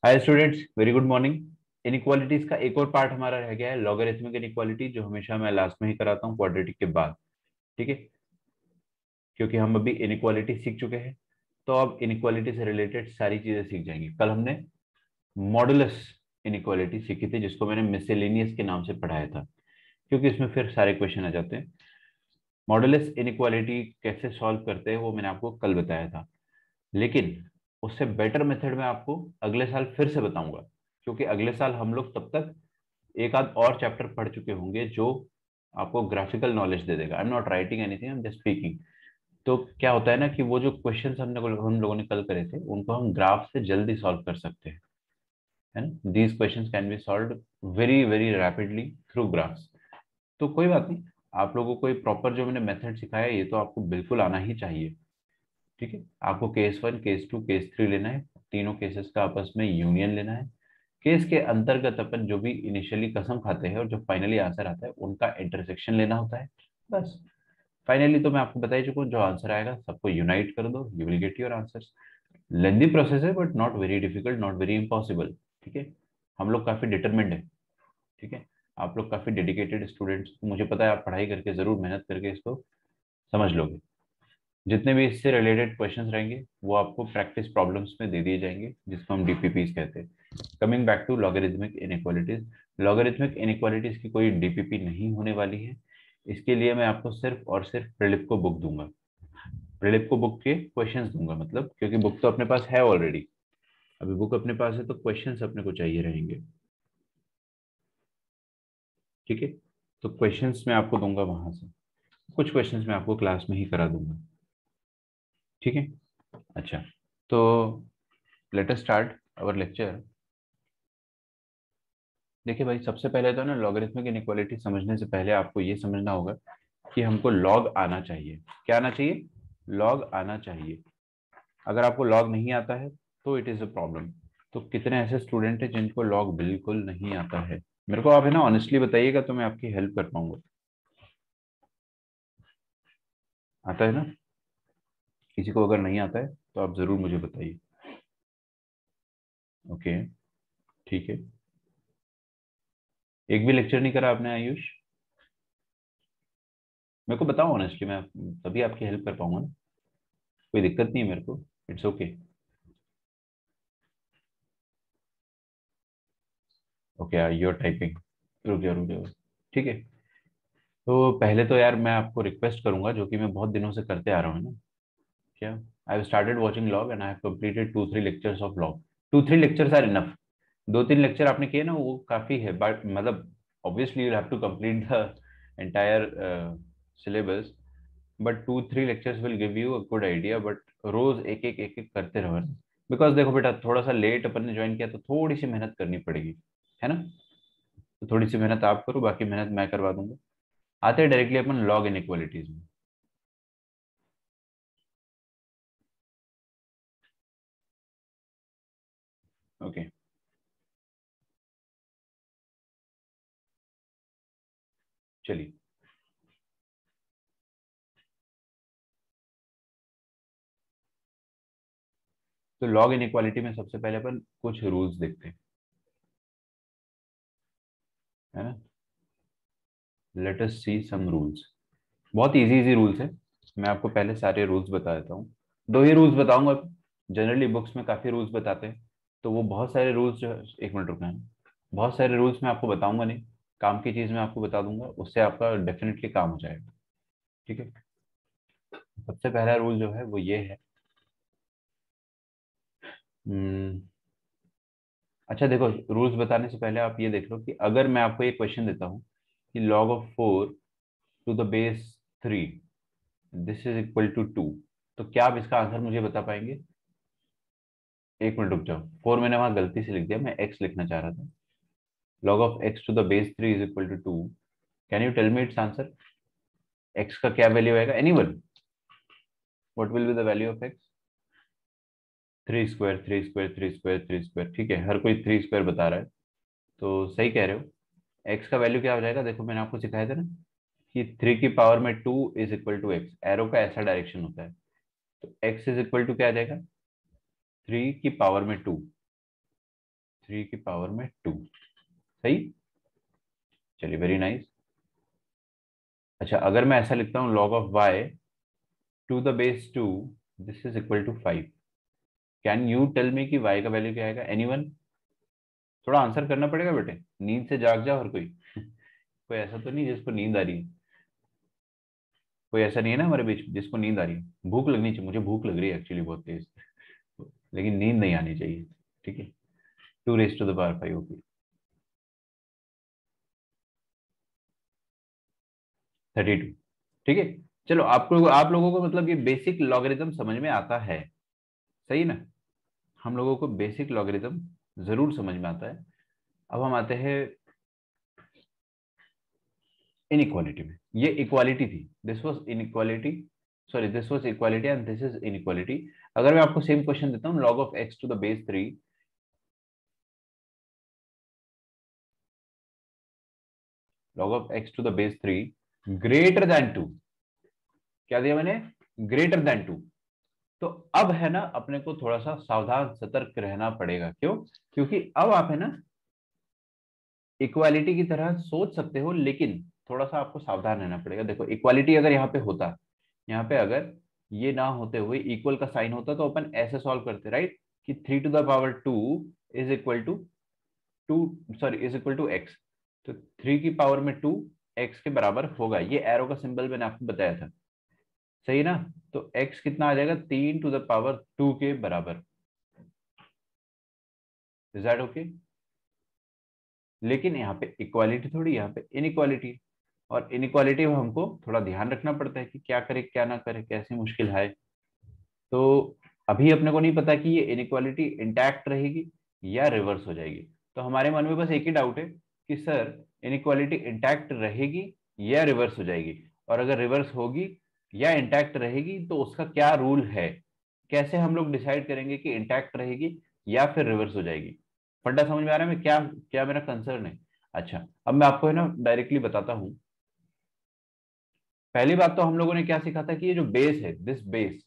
Hi students, very good morning. Inequalities का एक और पार्ट हमारा रह गया है, लॉगरिथमिक इनइक्वालिटी, जो हमेशा मैं लास्ट में ही कराता हूँ क्वाड्रेटिक के बाद। ठीक है, क्योंकि हम अभी इनइक्वालिटी सीख चुके हैं, तो अब इनइक्वालिटी से रिलेटेड सारी चीजें सीख जाएंगे। कल हमने मॉडुलस इनइक्वालिटी सीखी थी, जिसको मैंने मिसेलेनियस के नाम से पढ़ाया था, क्योंकि इसमें फिर सारे क्वेश्चन आ जाते हैं। मॉडुलस इनइक्वालिटी कैसे सॉल्व करते हैं वो मैंने आपको कल बताया था, लेकिन उससे बेटर मेथड मैं आपको अगले साल फिर से बताऊंगा, क्योंकि अगले साल हम लोग तब तक एक आध और चैप्टर पढ़ चुके होंगे जो आपको ग्राफिकल नॉलेज दे देगा। I am not writing anything, I am just speaking. तो क्या होता है ना कि वो जो क्वेश्चंस हम लोगों ने कल करे थे, उनको हम ग्राफ से जल्दी सॉल्व कर सकते हैं, है ना। These questions can be solved very very rapidly through graphs. तो कोई बात नहीं, आप लोगों को ये प्रॉपर जो मैंने मेथड सिखाया है, ये तो आपको बिल्कुल आना ही चाहिए। ठीक है, आपको case one, case two, case three लेना है, तीनों केसेस का आपस में यूनियन लेना है। केस के अंतर्गत अपन जो भी इनिशियली कसम खाते हैं और जो फाइनली आंसर आता है, उनका इंटरसेक्शन लेना होता है, बस। फाइनली तो मैं आपको बता ही चुका हूँ, जो आंसर आएगा सबको यूनाइट कर दो, you will get your answers. Lengthy process है, but not very difficult, not very impossible. ठीक है, हम लोग काफी डिटरमिंड है। ठीक है, आप लोग काफी डेडिकेटेड स्टूडेंट्स, मुझे पता है आप पढ़ाई करके जरूर मेहनत करके इसको समझ लोगे। जितने भी इससे रिलेटेड क्वेश्चंस रहेंगे वो आपको प्रैक्टिस प्रॉब्लम्स में दे दिए जाएंगे, जिसको हम डीपीपीज कहते हैं। Coming back to logarithmic inequalities, logarithmic inequalities की कोई डीपीपी नहीं होने वाली है। इसके लिए मैं आपको सिर्फ और सिर्फ प्रिलिप को बुक दूंगा, प्रिलिप को बुक के क्वेश्चंस दूंगा, मतलब क्योंकि बुक तो अपने पास है ऑलरेडी। अभी बुक अपने पास है तो क्वेश्चंस अपने को चाहिए रहेंगे। ठीक है, तो क्वेश्चंस मैं आपको दूंगा वहां से, कुछ क्वेश्चंस मैं आपको क्लास में ही करा दूंगा। ठीक है, अच्छा, तो let us start our lecture. देखिए भाई, सबसे पहले तो ना लॉगरिथमिक इनइक्वालिटी समझने से पहले आपको ये समझना होगा कि हमको लॉग आना चाहिए। क्या आना चाहिए? लॉग आना चाहिए। अगर आपको लॉग नहीं आता है तो इट इज अ प्रॉब्लम। तो कितने ऐसे स्टूडेंट हैं जिनको लॉग बिल्कुल नहीं आता है? मेरे को आप है ना ऑनेस्टली बताइएगा, तो मैं आपकी हेल्प कर पाऊंगा। आता है ना? किसी को अगर नहीं आता है तो आप जरूर मुझे बताइए। ओके, ठीक है। एक भी लेक्चर नहीं करा आपने आयुष? मेरे को बताओ ऑनेस्टली, मैं तभी आपकी हेल्प कर पाऊंगा ना। कोई दिक्कत नहीं है मेरे को, it's okay. Okay, your typing. रुक जाओ रुक जाओ। ठीक है, तो पहले तो यार मैं आपको रिक्वेस्ट करूंगा, जो कि मैं बहुत दिनों से करते आ रहा हूँ ना। क्या? I have started watching log and I have completed 2-3 lectures of log. 2-3 lectures are enough. 2-3 lecture आपने किए ना, वो काफी है, बट मतलब obviously you have to complete the entire syllabus. But 2-3 lectures will give you a good idea, but रोज एक एक करते रहो ना। बिकॉज देखो बेटा, थोड़ा सा लेट अपन ने ज्वाइन किया, तो थोड़ी सी मेहनत करनी पड़ेगी, है ना। तो थोड़ी सी मेहनत आप करो, बाकी मेहनत मैं करवा दूंगा। आते हैं डायरेक्टली अपन लॉग इनइक्वालिटीज में। ओके, चलिए। तो लॉग इनइक्वालिटी में सबसे पहले अपन कुछ रूल्स देखते हैं, है ना। लेट अस सी सम रूल्स। बहुत इजी इजी रूल्स है। मैं आपको पहले सारे रूल्स बता देता हूँ। दो ही रूल्स बताऊंगा। जनरली बुक्स में काफी रूल्स बताते हैं, तो वो बहुत सारे रूल्स जो है, एक मिनट रुकना है। बहुत सारे रूल्स मैं आपको बताऊंगा नहीं, काम की चीज मैं आपको बता दूंगा, उससे आपका डेफिनेटली काम हो जाएगा। ठीक है, सबसे पहला रूल जो है वो ये है। हम्म, अच्छा देखो, रूल्स बताने से पहले आप ये देख लो कि अगर मैं आपको ये क्वेश्चन देता हूँ कि log of 4 to the base 3 this is equal to 2, तो क्या आप इसका आंसर मुझे बता पाएंगे? एक मिनट रुक जाओ, 4 मैंने वहां गलती से लिख दिया, मैं x लिखना चाह रहा था। log of x to the base 3 is equal to 2। Can you tell me its answer? x का क्या वैल्यू आएगा? Anyone? What will be the value of x? 3 square, 3 square, 3 square, 3 square, ठीक है, हर कोई 3 स्क्वायर बता रहा है। तो सही कह रहे हो। x का वैल्यू क्या हो जाएगा? देखो मैंने आपको सिखाया था ना कि 3 की पावर में 2 is equal to x, arrow का ऐसा डायरेक्शन होता है। तो x इज इक्वल टू क्या आ जाएगा? 3 की पावर में 2। 3 की पावर में 2। सही, चलिए वेरी नाइस। अच्छा, अगर मैं ऐसा लिखता हूँ log of y to the base 2, this is equal to 5। Can you tell me कि y का वैल्यू क्या आएगा? एनीवन? थोड़ा आंसर करना पड़ेगा बेटे, नींद से जाग जा। और कोई कोई ऐसा तो नहीं जिसको नींद आ रही है? कोई ऐसा नहीं है ना हमारे बीच में जिसको नींद आ रही है? भूख लगनी चाहिए, मुझे भूख लग रही है एक्चुअली बहुत तेज, लेकिन नींद नहीं आनी चाहिए। ठीक है, 2 raised to the power 5 होगी 32। ठीक है, चलो आपको, आप लोगों को मतलब ये बेसिक लॉगरिथम समझ में आता है, सही ना? हम लोगों को बेसिक लॉगरिथम जरूर समझ में आता है। अब हम आते हैं इनइक्वालिटी में। ये इक्वालिटी थी, this was inequality, sorry this was equality and this is inequality. अगर मैं आपको सेम क्वेश्चन देता हूँ, log of x to the base 3, log of x to the base 3 greater than 2, क्या दिया मैंने? Greater than 2। तो अब है ना अपने को थोड़ा सा सावधान सतर्क रहना पड़ेगा। क्यों? क्योंकि अब आप है ना इक्वालिटी की तरह सोच सकते हो, लेकिन थोड़ा सा आपको सावधान रहना पड़ेगा। देखो, इक्वालिटी अगर यहाँ पे होता, यहाँ पे अगर ये ना होते हुए इक्वल का साइन होता तो अपन ऐसे सॉल्व करते, राइट? कि 3 to the power 2 is equal to 2, sorry is equal to x. तो 3 की पावर में 2 एक्स के बराबर होगा। ये एरो का सिंबल मैंने आपको बताया था, सही ना? तो एक्स कितना आ जाएगा? 3 to the power 2 के बराबर। Is that okay? लेकिन यहाँ पे इक्वालिटी थोड़ी, यहाँ पे इनइक्वालिटी। और इनइक्वालिटी में हमको थोड़ा ध्यान रखना पड़ता है कि क्या करे क्या ना करे, कैसी मुश्किल है। तो अभी अपने को नहीं पता कि ये इनइक्वालिटी इंटैक्ट रहेगी या रिवर्स हो जाएगी। तो हमारे मन में बस एक ही डाउट है कि सर इनइक्वालिटी इंटैक्ट रहेगी या रिवर्स हो जाएगी। और अगर रिवर्स होगी या इंटैक्ट रहेगी तो उसका क्या रूल है, कैसे हम लोग डिसाइड करेंगे कि इंटैक्ट रहेगी या फिर रिवर्स हो जाएगी? फंडा समझ में आ रहा है मैं क्या क्या मेरा कंसर्न है? अच्छा, अब मैं आपको है ना डायरेक्टली बताता हूँ। पहली बात तो हम लोगों ने क्या सीखा था कि ये जो बेस है, दिस बेस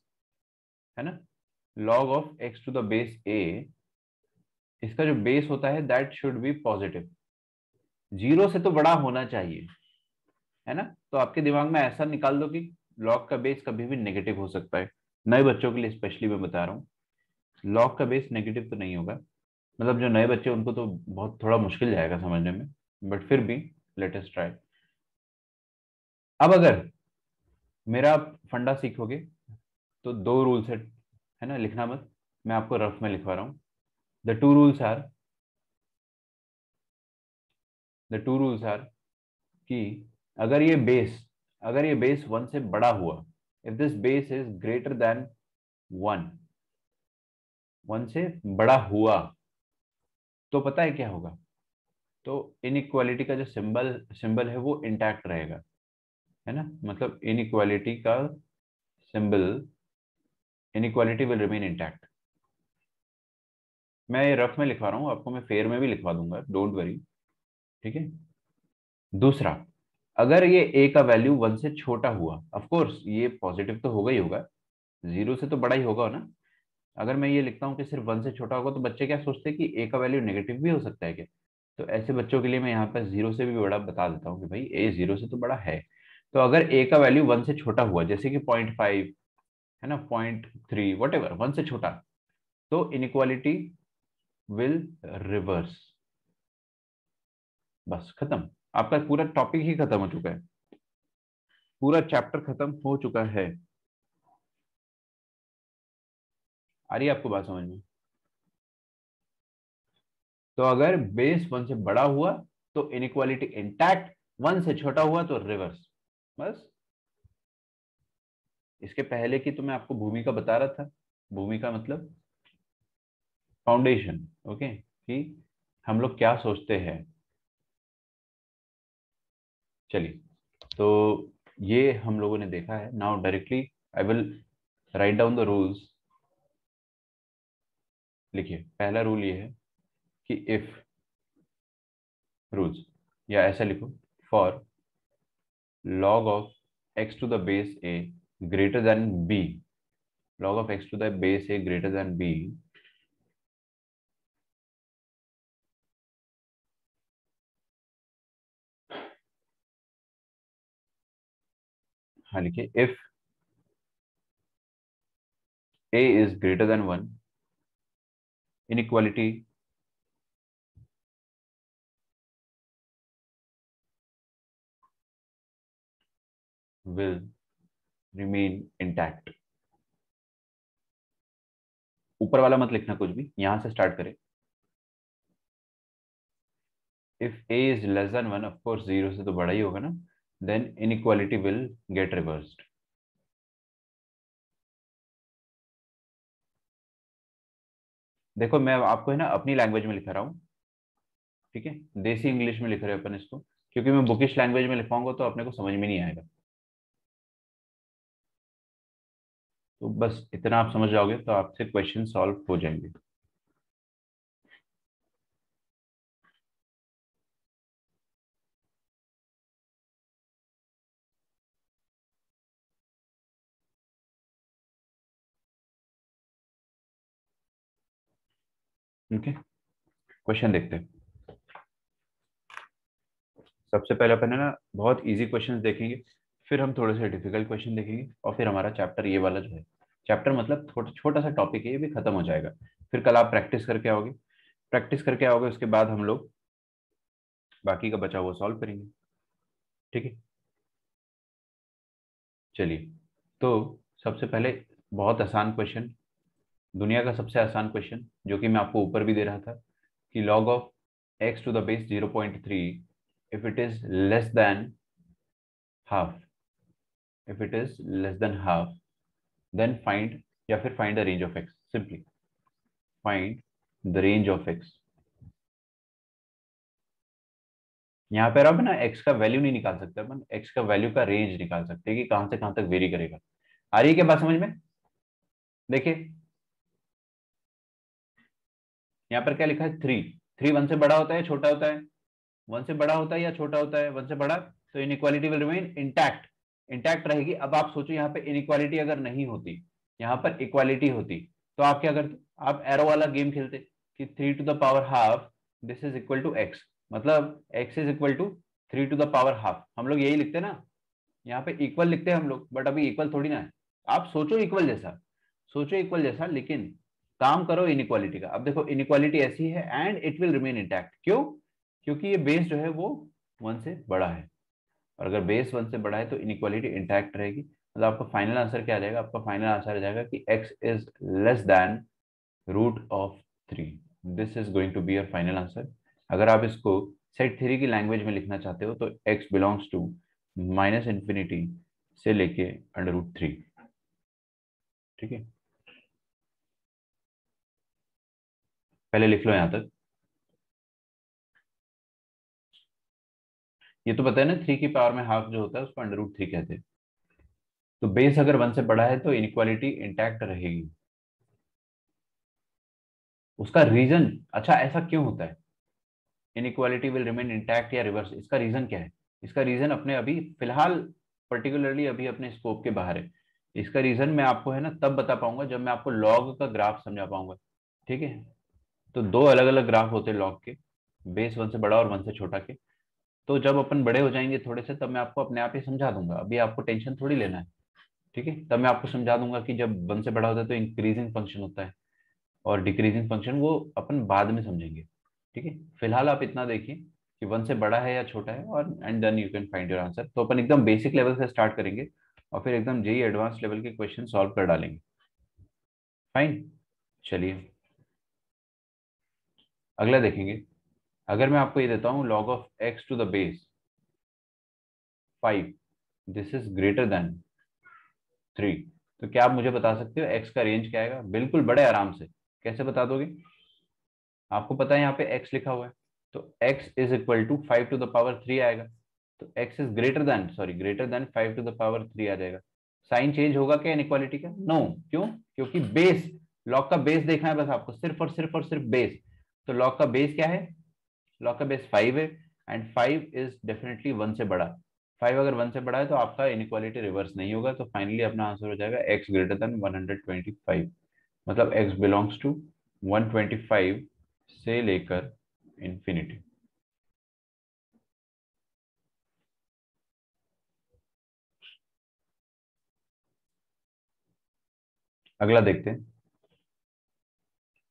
है ना, log of x to the base a, इसका जो बेस होता है दैट शुड बी पॉजिटिव, 0 से तो बड़ा होना चाहिए, है ना? तो आपके दिमाग में ऐसा निकाल दो कि log का बेस कभी भी नेगेटिव हो सकता है। नए बच्चों के लिए स्पेशली मैं बता रहा हूँ, log का बेस नेगेटिव तो नहीं होगा। मतलब जो नए बच्चे उनको तो बहुत थोड़ा मुश्किल जाएगा समझने में, बट फिर भी लेट अस ट्राई। अब अगर मेरा आप फंडा सीखोगे तो दो रूल्स है ना, लिखना मत, मैं आपको रफ में लिखवा रहा हूँ। The two rules are, the two rules are कि अगर ये बेस, अगर ये बेस 1 से बड़ा हुआ, if this base is greater than 1, 1 से बड़ा हुआ, तो पता है क्या होगा? तो इनइक्वालिटी का जो सिंबल सिंबल है वो इंटैक्ट रहेगा, है ना? मतलब इनइक्वालिटी का symbol, inequality will remain intact. मैं ये रफ में लिखवा रहा हूँ आपको, मैं फेयर में भी लिखवा दूंगा, डोंट वरी। ठीक है, दूसरा, अगर ये a का वैल्यू 1 से छोटा हुआ, ऑफ कोर्स ये पॉजिटिव तो होगा ही होगा, 0 से तो बड़ा ही होगा ना। अगर मैं ये लिखता हूँ कि सिर्फ 1 से छोटा होगा तो बच्चे क्या सोचते हैं कि a का वैल्यू नेगेटिव भी हो सकता है क्या? तो ऐसे बच्चों के लिए मैं यहाँ पर 0 से भी बड़ा बता देता हूँ कि भाई a 0 से तो बड़ा है। तो अगर a का वैल्यू 1 से छोटा हुआ, जैसे कि 0.5 है ना, 0.3, वट एवर, 1 से छोटा, तो इनइक्वालिटी विल रिवर्स। बस खत्म, आपका पूरा टॉपिक ही खत्म हो चुका है, पूरा चैप्टर खत्म हो चुका है। आ रही है आपको बात समझ में? तो अगर बेस 1 से बड़ा हुआ तो इनइक्वालिटी इंटैक्ट, 1 से छोटा हुआ तो रिवर्स। बस, इसके पहले की तो मैं आपको भूमिका बता रहा था। भूमिका मतलब फाउंडेशन, ओके, कि हम लोग क्या सोचते हैं। चलिए, तो ये हम लोगों ने देखा है। Now directly I will write down the rules. लिखिए, पहला रूल ये है कि इफ रूल्स, या ऐसा लिखो, for log of x to the base a greater than b, log of x to the base a greater than b, हाँ लिखिए, if a is greater than 1, inequality will remain intact। ऊपर वाला मत लिखना कुछ भी, यहां से स्टार्ट करें। If a is less than 1, of course 0 से तो बड़ा ही होगा ना, then inequality will get reversed। देखो मैं आपको है ना अपनी लैंग्वेज में लिखा रहा हूँ, ठीक है, देसी इंग्लिश में लिख रहे हैं अपन इसको, क्योंकि मैं बुकिश लैंग्वेज में लिखवाऊंगा तो अपने को समझ में नहीं आएगा। तो बस इतना आप समझ जाओगे तो आपसे क्वेश्चन सॉल्व हो जाएंगे। ओके, क्वेश्चन देखते हैं। सबसे पहले अपन है ना बहुत इजी क्वेश्चंस देखेंगे, फिर हम थोड़े से डिफिकल्ट क्वेश्चन देखेंगे, और फिर हमारा चैप्टर ये वाला जो है, चैप्टर मतलब छोटा सा टॉपिक है, ये भी खत्म हो जाएगा। फिर कल आप प्रैक्टिस करके आओगे, प्रैक्टिस करके आओगे, उसके बाद हम लोग बाकी का बचा हुआ सॉल्व करेंगे, ठीक है। चलिए, तो सबसे पहले बहुत आसान क्वेश्चन, दुनिया का सबसे आसान क्वेश्चन, जो कि मैं आपको ऊपर भी दे रहा था, कि log of x to the base 0.3 if it is less than half, if it is less than half then find, या फिर find the range of x, simply find the range of x। यहाँ पर अब ना x का value नहीं निकाल सकते अपन, x का वैल्यू का रेंज निकाल सकते हैं कि कहां से कहां तक वेरी करेगा। आ रही है क्या बात समझ में? देखिए यहाँ पर क्या लिखा है, 3। 3 1 से बड़ा होता है छोटा होता है? 1 से बड़ा होता है या छोटा होता है? 1 से बड़ा, तो inequality will remain intact, intact रहेगी। अब आप सोचो यहाँ पे इनइक्वालिटी अगर नहीं होती, यहाँ पर इक्वालिटी होती, तो आप क्या करते? आप एरो वाला गेम खेलते कि 3 to the power half this is equal to X, मतलब X is equal to 3 to the power half. हम लोग यही लिखते हैं ना, यहाँ पे इक्वल लिखते हैं हम लोग, बट अभी इक्वल थोड़ी ना है। आप सोचो इक्वल जैसा, सोचो इक्वल जैसा, लेकिन काम करो इनइक्वालिटी का। अब देखो इनइक्वालिटी ऐसी है and it will remain intact, क्यों? क्योंकि ये बेस जो है वो 1 से बड़ा है, और अगर बेस 1 से बड़ा है तो इनइक्वालिटी इंटैक्ट रहेगी। मतलब आपका फाइनल आंसर क्या आ जाएगा? आपका फाइनल आंसर आ जाएगा कि x is less than root of 3। This is going to be your final answer. अगर आप इसको सेट थ्री की लैंग्वेज में लिखना चाहते हो तो x belongs to minus infinity से लेके √3, ठीक है। पहले लिख लो यहां तक। ये तो पता है ना, 3 की पावर में हाफ जो होता है उसको √3 कहते हैं। तो बेस अगर 1 से बड़ा है तो इनइक्वालिटी इंटैक्ट रहेगी। उसका रीजन, अच्छा ऐसा क्यों होता है इनइक्वालिटी विल रिमेन इंटैक्ट या रिवर्स? इसका रीजन क्या है? इसका रीजन अपने अभी फिलहाल पर्टिकुलरली अभी अपने स्कोप के बाहर है। इसका रीजन मैं आपको है ना तब बता पाऊंगा जब मैं आपको लॉग का ग्राफ समझा पाऊंगा, ठीक है। तो दो अलग अलग ग्राफ होते हैं लॉग के, बेस 1 से बड़ा और 1 से छोटा के। तो जब अपन बड़े हो जाएंगे थोड़े से, तब मैं आपको अपने आप ही समझा दूंगा, अभी आपको टेंशन थोड़ी लेना है, ठीक है। तब मैं आपको समझा दूंगा कि जब 1 से बड़ा होता है तो इंक्रीजिंग फंक्शन होता है, और डिक्रीजिंग फंक्शन वो अपन बाद में समझेंगे, ठीक है। फिलहाल आप इतना देखिए कि 1 से बड़ा है या छोटा है, और and then you can find your answer. तो अपन एकदम बेसिक लेवल से स्टार्ट करेंगे, और फिर एकदम जेई एडवांस लेवल के क्वेश्चन सॉल्व कर डालेंगे। फाइन, चलिए अगला देखेंगे। अगर मैं आपको ये देता हूँ log of x to the base 5 this is greater than 3, तो क्या आप मुझे बता सकते हो x का रेंज क्या आएगा? बिल्कुल बड़े आराम से, कैसे बता दोगे? आपको पता है यहाँ पे x लिखा हुआ है, तो x is equal to 5 to the power 3 आएगा। तो x is greater than, sorry greater than 5 to the power 3 आ जाएगा। साइन चेंज होगा क्या इनइक्वालिटी का? नो। क्यों? क्योंकि बेस, लॉग का बेस देखना है बस आपको, सिर्फ और सिर्फ और सिर्फ बेस। तो लॉग का बेस क्या है? लॉग का बेस 5 है, एंड 5 इज डेफिनेटली 1 से बड़ा। 5 अगर 1 से बड़ा है तो आपका इनइक्वालिटी रिवर्स नहीं होगा, तो फाइनली अपना आंसर हो जाएगा x ग्रेटर देन 125, मतलब x बिलोंग्स टू 125 से लेकर इंफिनिटी। अगला देखते हैं।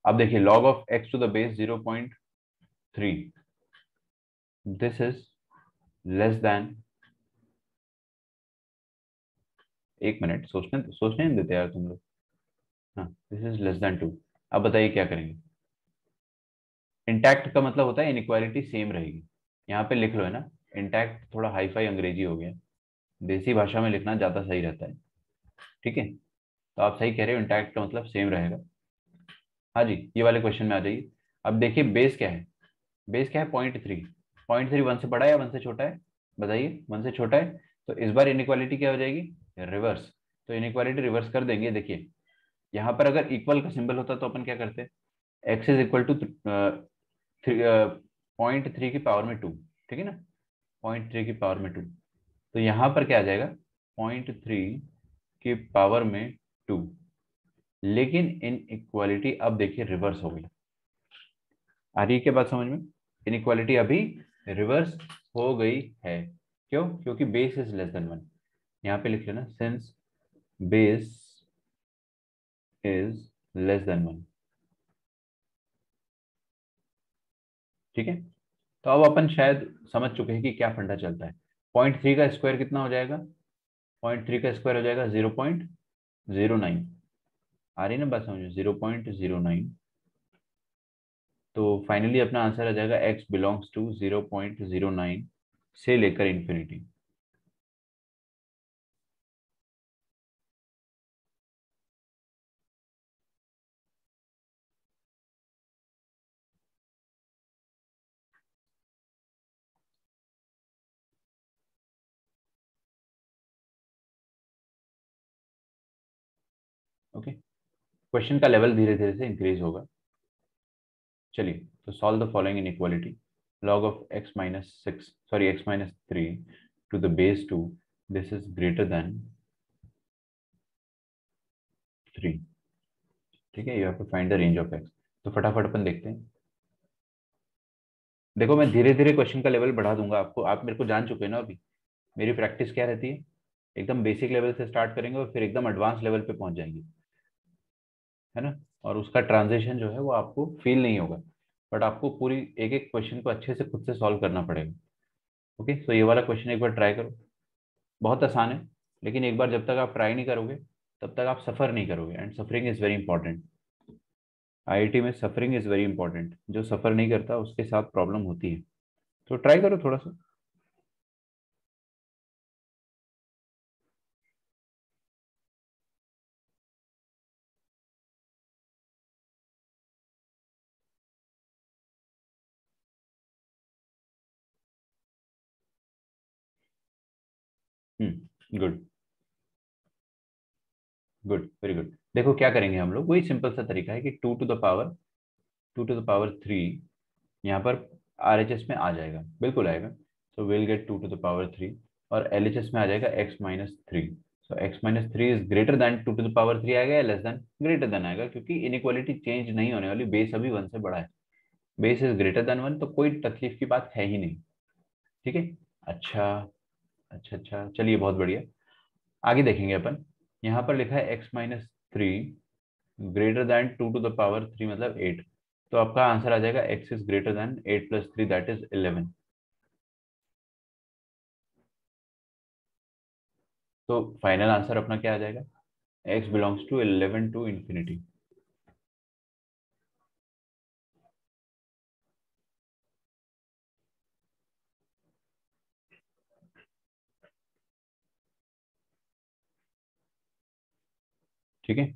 अब देखिए log of x to the base 0.3, this is less than, एक मिनट सोचने नहीं देते यार तुम लोग। हाँ, दिस इज लेस देन 2। अब बताइए क्या करेंगे। इंटैक्ट का मतलब होता है इनइक्वालिटी सेम रहेगी। यहाँ पे लिख लो, है ना। इंटैक्ट थोड़ा हाई फाई अंग्रेजी हो गया, देसी भाषा में लिखना ज्यादा सही रहता है। ठीक है, तो आप सही कह रहे हो, इंटैक्ट का मतलब सेम रहेगा। हाँ जी, ये वाले क्वेश्चन में आ जाइए। अब देखिए बेस क्या है। बेस क्या है? 0.3। 0.3 वन से बड़ा है या वन से छोटा है? बताइए, वन से छोटा है। तो इस बार इनइक्वालिटी क्या हो जाएगी? रिवर्स। तो इनइक्वालिटी रिवर्स कर देंगे। देखिए यहाँ पर अगर इक्वल का सिंबल होता तो अपन क्या करते? एक्स इज इक्वल टू 0.3 की पावर में 2। ठीक है ना, 0.3 की पावर में 2। तो यहाँ पर क्या आ जाएगा? 0.3 की पावर में 2। लेकिन इन इक्वालिटी अब देखिए रिवर्स हो गई। आ रही है क्या बात समझ में? इनइक्वालिटी अभी रिवर्स हो गई है। क्यों? क्योंकि बेस इज लेस देन 1। यहाँ पे लिख लेना, since base is less then 1। ठीक है, तो अब अपन शायद समझ चुके हैं कि क्या फंडा चलता है। 0.3 का स्क्वायर कितना हो जाएगा? 0.3 का स्क्वायर हो जाएगा 0.09। आ रही है ना बात समझ में? 0.09। तो फाइनली अपना आंसर आ जाएगा x बिलोंग्स टू 0.09 से लेकर इंफिनिटी। ओके, क्वेश्चन का लेवल धीरे धीरे से इंक्रीज होगा। चलिए, तो solve the following inequality. log of x minus 6, sorry, x minus 3 to the base 2, this is greater than 3। ठीक है, you have to find the range of x। तो फटाफट अपन देखते हैं। देखो मैं धीरे धीरे क्वेश्चन का लेवल बढ़ा दूंगा आपको, आप मेरे को जान चुके हैं ना अभी। मेरी प्रैक्टिस क्या रहती है? एकदम बेसिक लेवल से स्टार्ट करेंगे और फिर एकदम एडवांस लेवल पे पहुंच जाएंगे, है ना। और उसका ट्रांजिशन जो है वो आपको फील नहीं होगा, बट आपको पूरी एक एक क्वेश्चन को अच्छे से खुद से सॉल्व करना पड़ेगा। ओके, तो ये वाला क्वेश्चन एक बार ट्राई करो। बहुत आसान है, लेकिन एक बार जब तक आप ट्राई नहीं करोगे तब तक आप सफर नहीं करोगे, and suffering is very important. IIT में सफरिंग इज वेरी इंपॉर्टेंट। जो सफर नहीं करता उसके साथ प्रॉब्लम होती है। तो ट्राई करो थोड़ा सा। Good, good, very good. देखो क्या करेंगे हम लोग, वही सिंपल सा तरीका है कि 2 to the power 3 यहाँ पर RHS में आ जाएगा, बिल्कुल आएगा। So will get 2 to the power 3, और LHS में आ जाएगा x-3। So x-3 is greater than 2 to the power 3 आएगा, या लेस देन? ग्रेटर देन आएगा, क्योंकि इनइक्वालिटी चेंज नहीं होने वाली, बेस अभी 1 से बड़ा है। बेस इज ग्रेटर देन 1, तो कोई तकलीफ की बात है ही नहीं। ठीक है। अच्छा, अच्छा, अच्छा, चलिए बहुत बढ़िया। आगे देखेंगे अपन। यहाँ पर लिखा है x-3 greater than 2 to the power 3 मतलब 8। तो आपका आंसर आ जाएगा x is greater than 8 + 3, that is 11। तो फाइनल आंसर अपना क्या आ जाएगा? x belongs to 11 to infinity. ठीक है,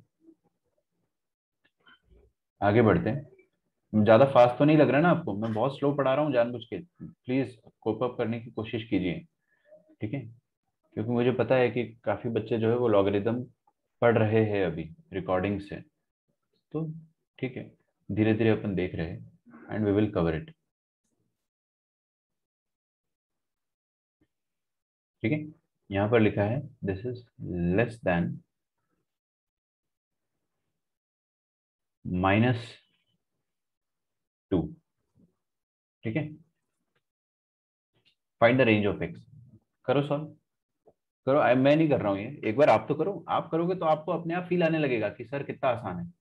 आगे बढ़ते हैं। ज्यादा फास्ट तो नहीं लग रहा ना आपको? मैं बहुत स्लो पढ़ा रहा हूँ जानबूझ के, प्लीज कोप अप करने की कोशिश कीजिए। ठीक है, क्योंकि मुझे पता है कि काफी बच्चे जो है वो लॉगरिदम पढ़ रहे हैं अभी रिकॉर्डिंग से। तो ठीक है, धीरे धीरे अपन देख रहे हैं, and we will cover it. ठीक है, यहाँ पर लिखा है दिस इज लेस देन -2। ठीक है, find the range of x. करो सॉल्व, करो, मैं नहीं कर रहा हूँ ये, एक बार आप तो करो, आप करोगे तो आपको अपने आप फील आने लगेगा कि सर कितना आसान है।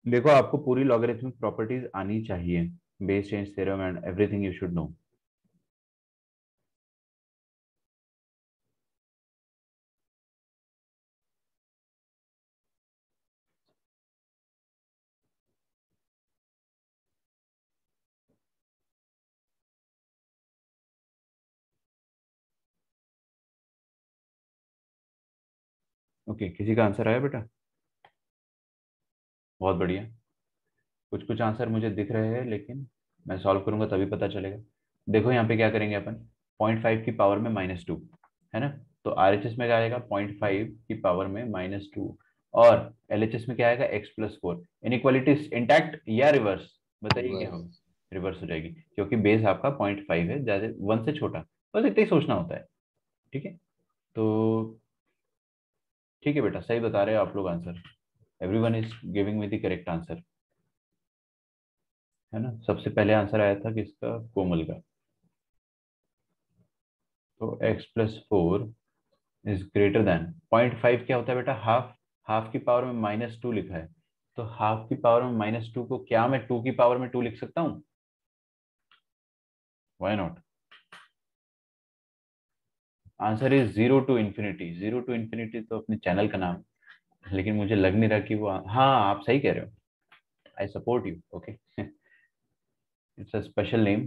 देखो आपको पूरी लॉगरिथमिक प्रॉपर्टीज आनी चाहिए, base change theorem and everything you should know. Okay, किसी का आंसर आया बेटा? बहुत बढ़िया। कुछ कुछ आंसर मुझे दिख रहे हैं, लेकिन मैं सॉल्व करूंगा तभी पता चलेगा। देखो यहाँ पे क्या करेंगे अपन, 0.5 की पावर में -2, है ना? तो आरएचएस में क्या आएगा, 0.5 की पावर में -2, और एलएचएस में क्या आएगा, x+4। इनइक्वालिटी इंटैक्ट या रिवर्स? बताइए क्या होगा। रिवर्स। रिवर्स हो जाएगी, क्योंकि बेस आपका 0.5 है, ज्यादा 1 से छोटा, बस इतना ही सोचना होता है। ठीक है, तो ठीक है बेटा, सही बता रहे हो आप लोग answer. Everyone is giving me the correct answer, है ना? सबसे पहले आंसर आया था किसका, कोमल का। तो x+4 इज ग्रेटर देन 0.5, क्या होता है बेटा, हाफ। हाफ की पावर में -2 लिखा है, तो हाफ की पावर में -2 को क्या मैं 2 की पावर में 2 लिख सकता हूँ? Why not? Answer is 0 to infinity। 0 to infinity तो अपने चैनल का नाम है, लेकिन मुझे लग नहीं रहा कि वो, हाँ आप सही कह रहे हो, I support you, okay. It's a special name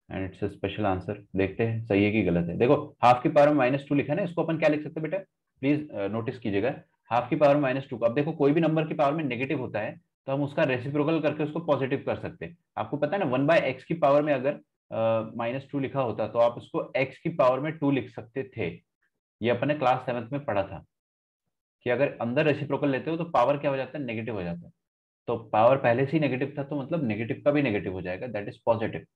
and it's a special answer. देखते हैं सही है कि गलत है। देखो हाफ की पावर में -2 लिखा है ना, इसको अपन क्या लिख सकते हैं बेटा, प्लीज नोटिस कीजिएगा। हाफ की पावर में -2 को, अब देखो कोई भी नंबर की पावर में नेगेटिव होता है तो हम उसका रेसिप्रोकल करके उसको पॉजिटिव कर सकते हैं। आपको पता है ना, 1/x की पावर में अगर -2 लिखा होता तो आप उसको x की पावर में 2 लिख सकते थे। ये अपने क्लास 7th में पढ़ा था कि अगर अंदर रेसिप्रोकल लेते हो तो पावर क्या हो जाता है, नेगेटिव हो जाता है। तो पावर पहले से ही नेगेटिव था, तो मतलब नेगेटिव का भी नेगेटिव हो जाएगा, दैट इज पॉजिटिव।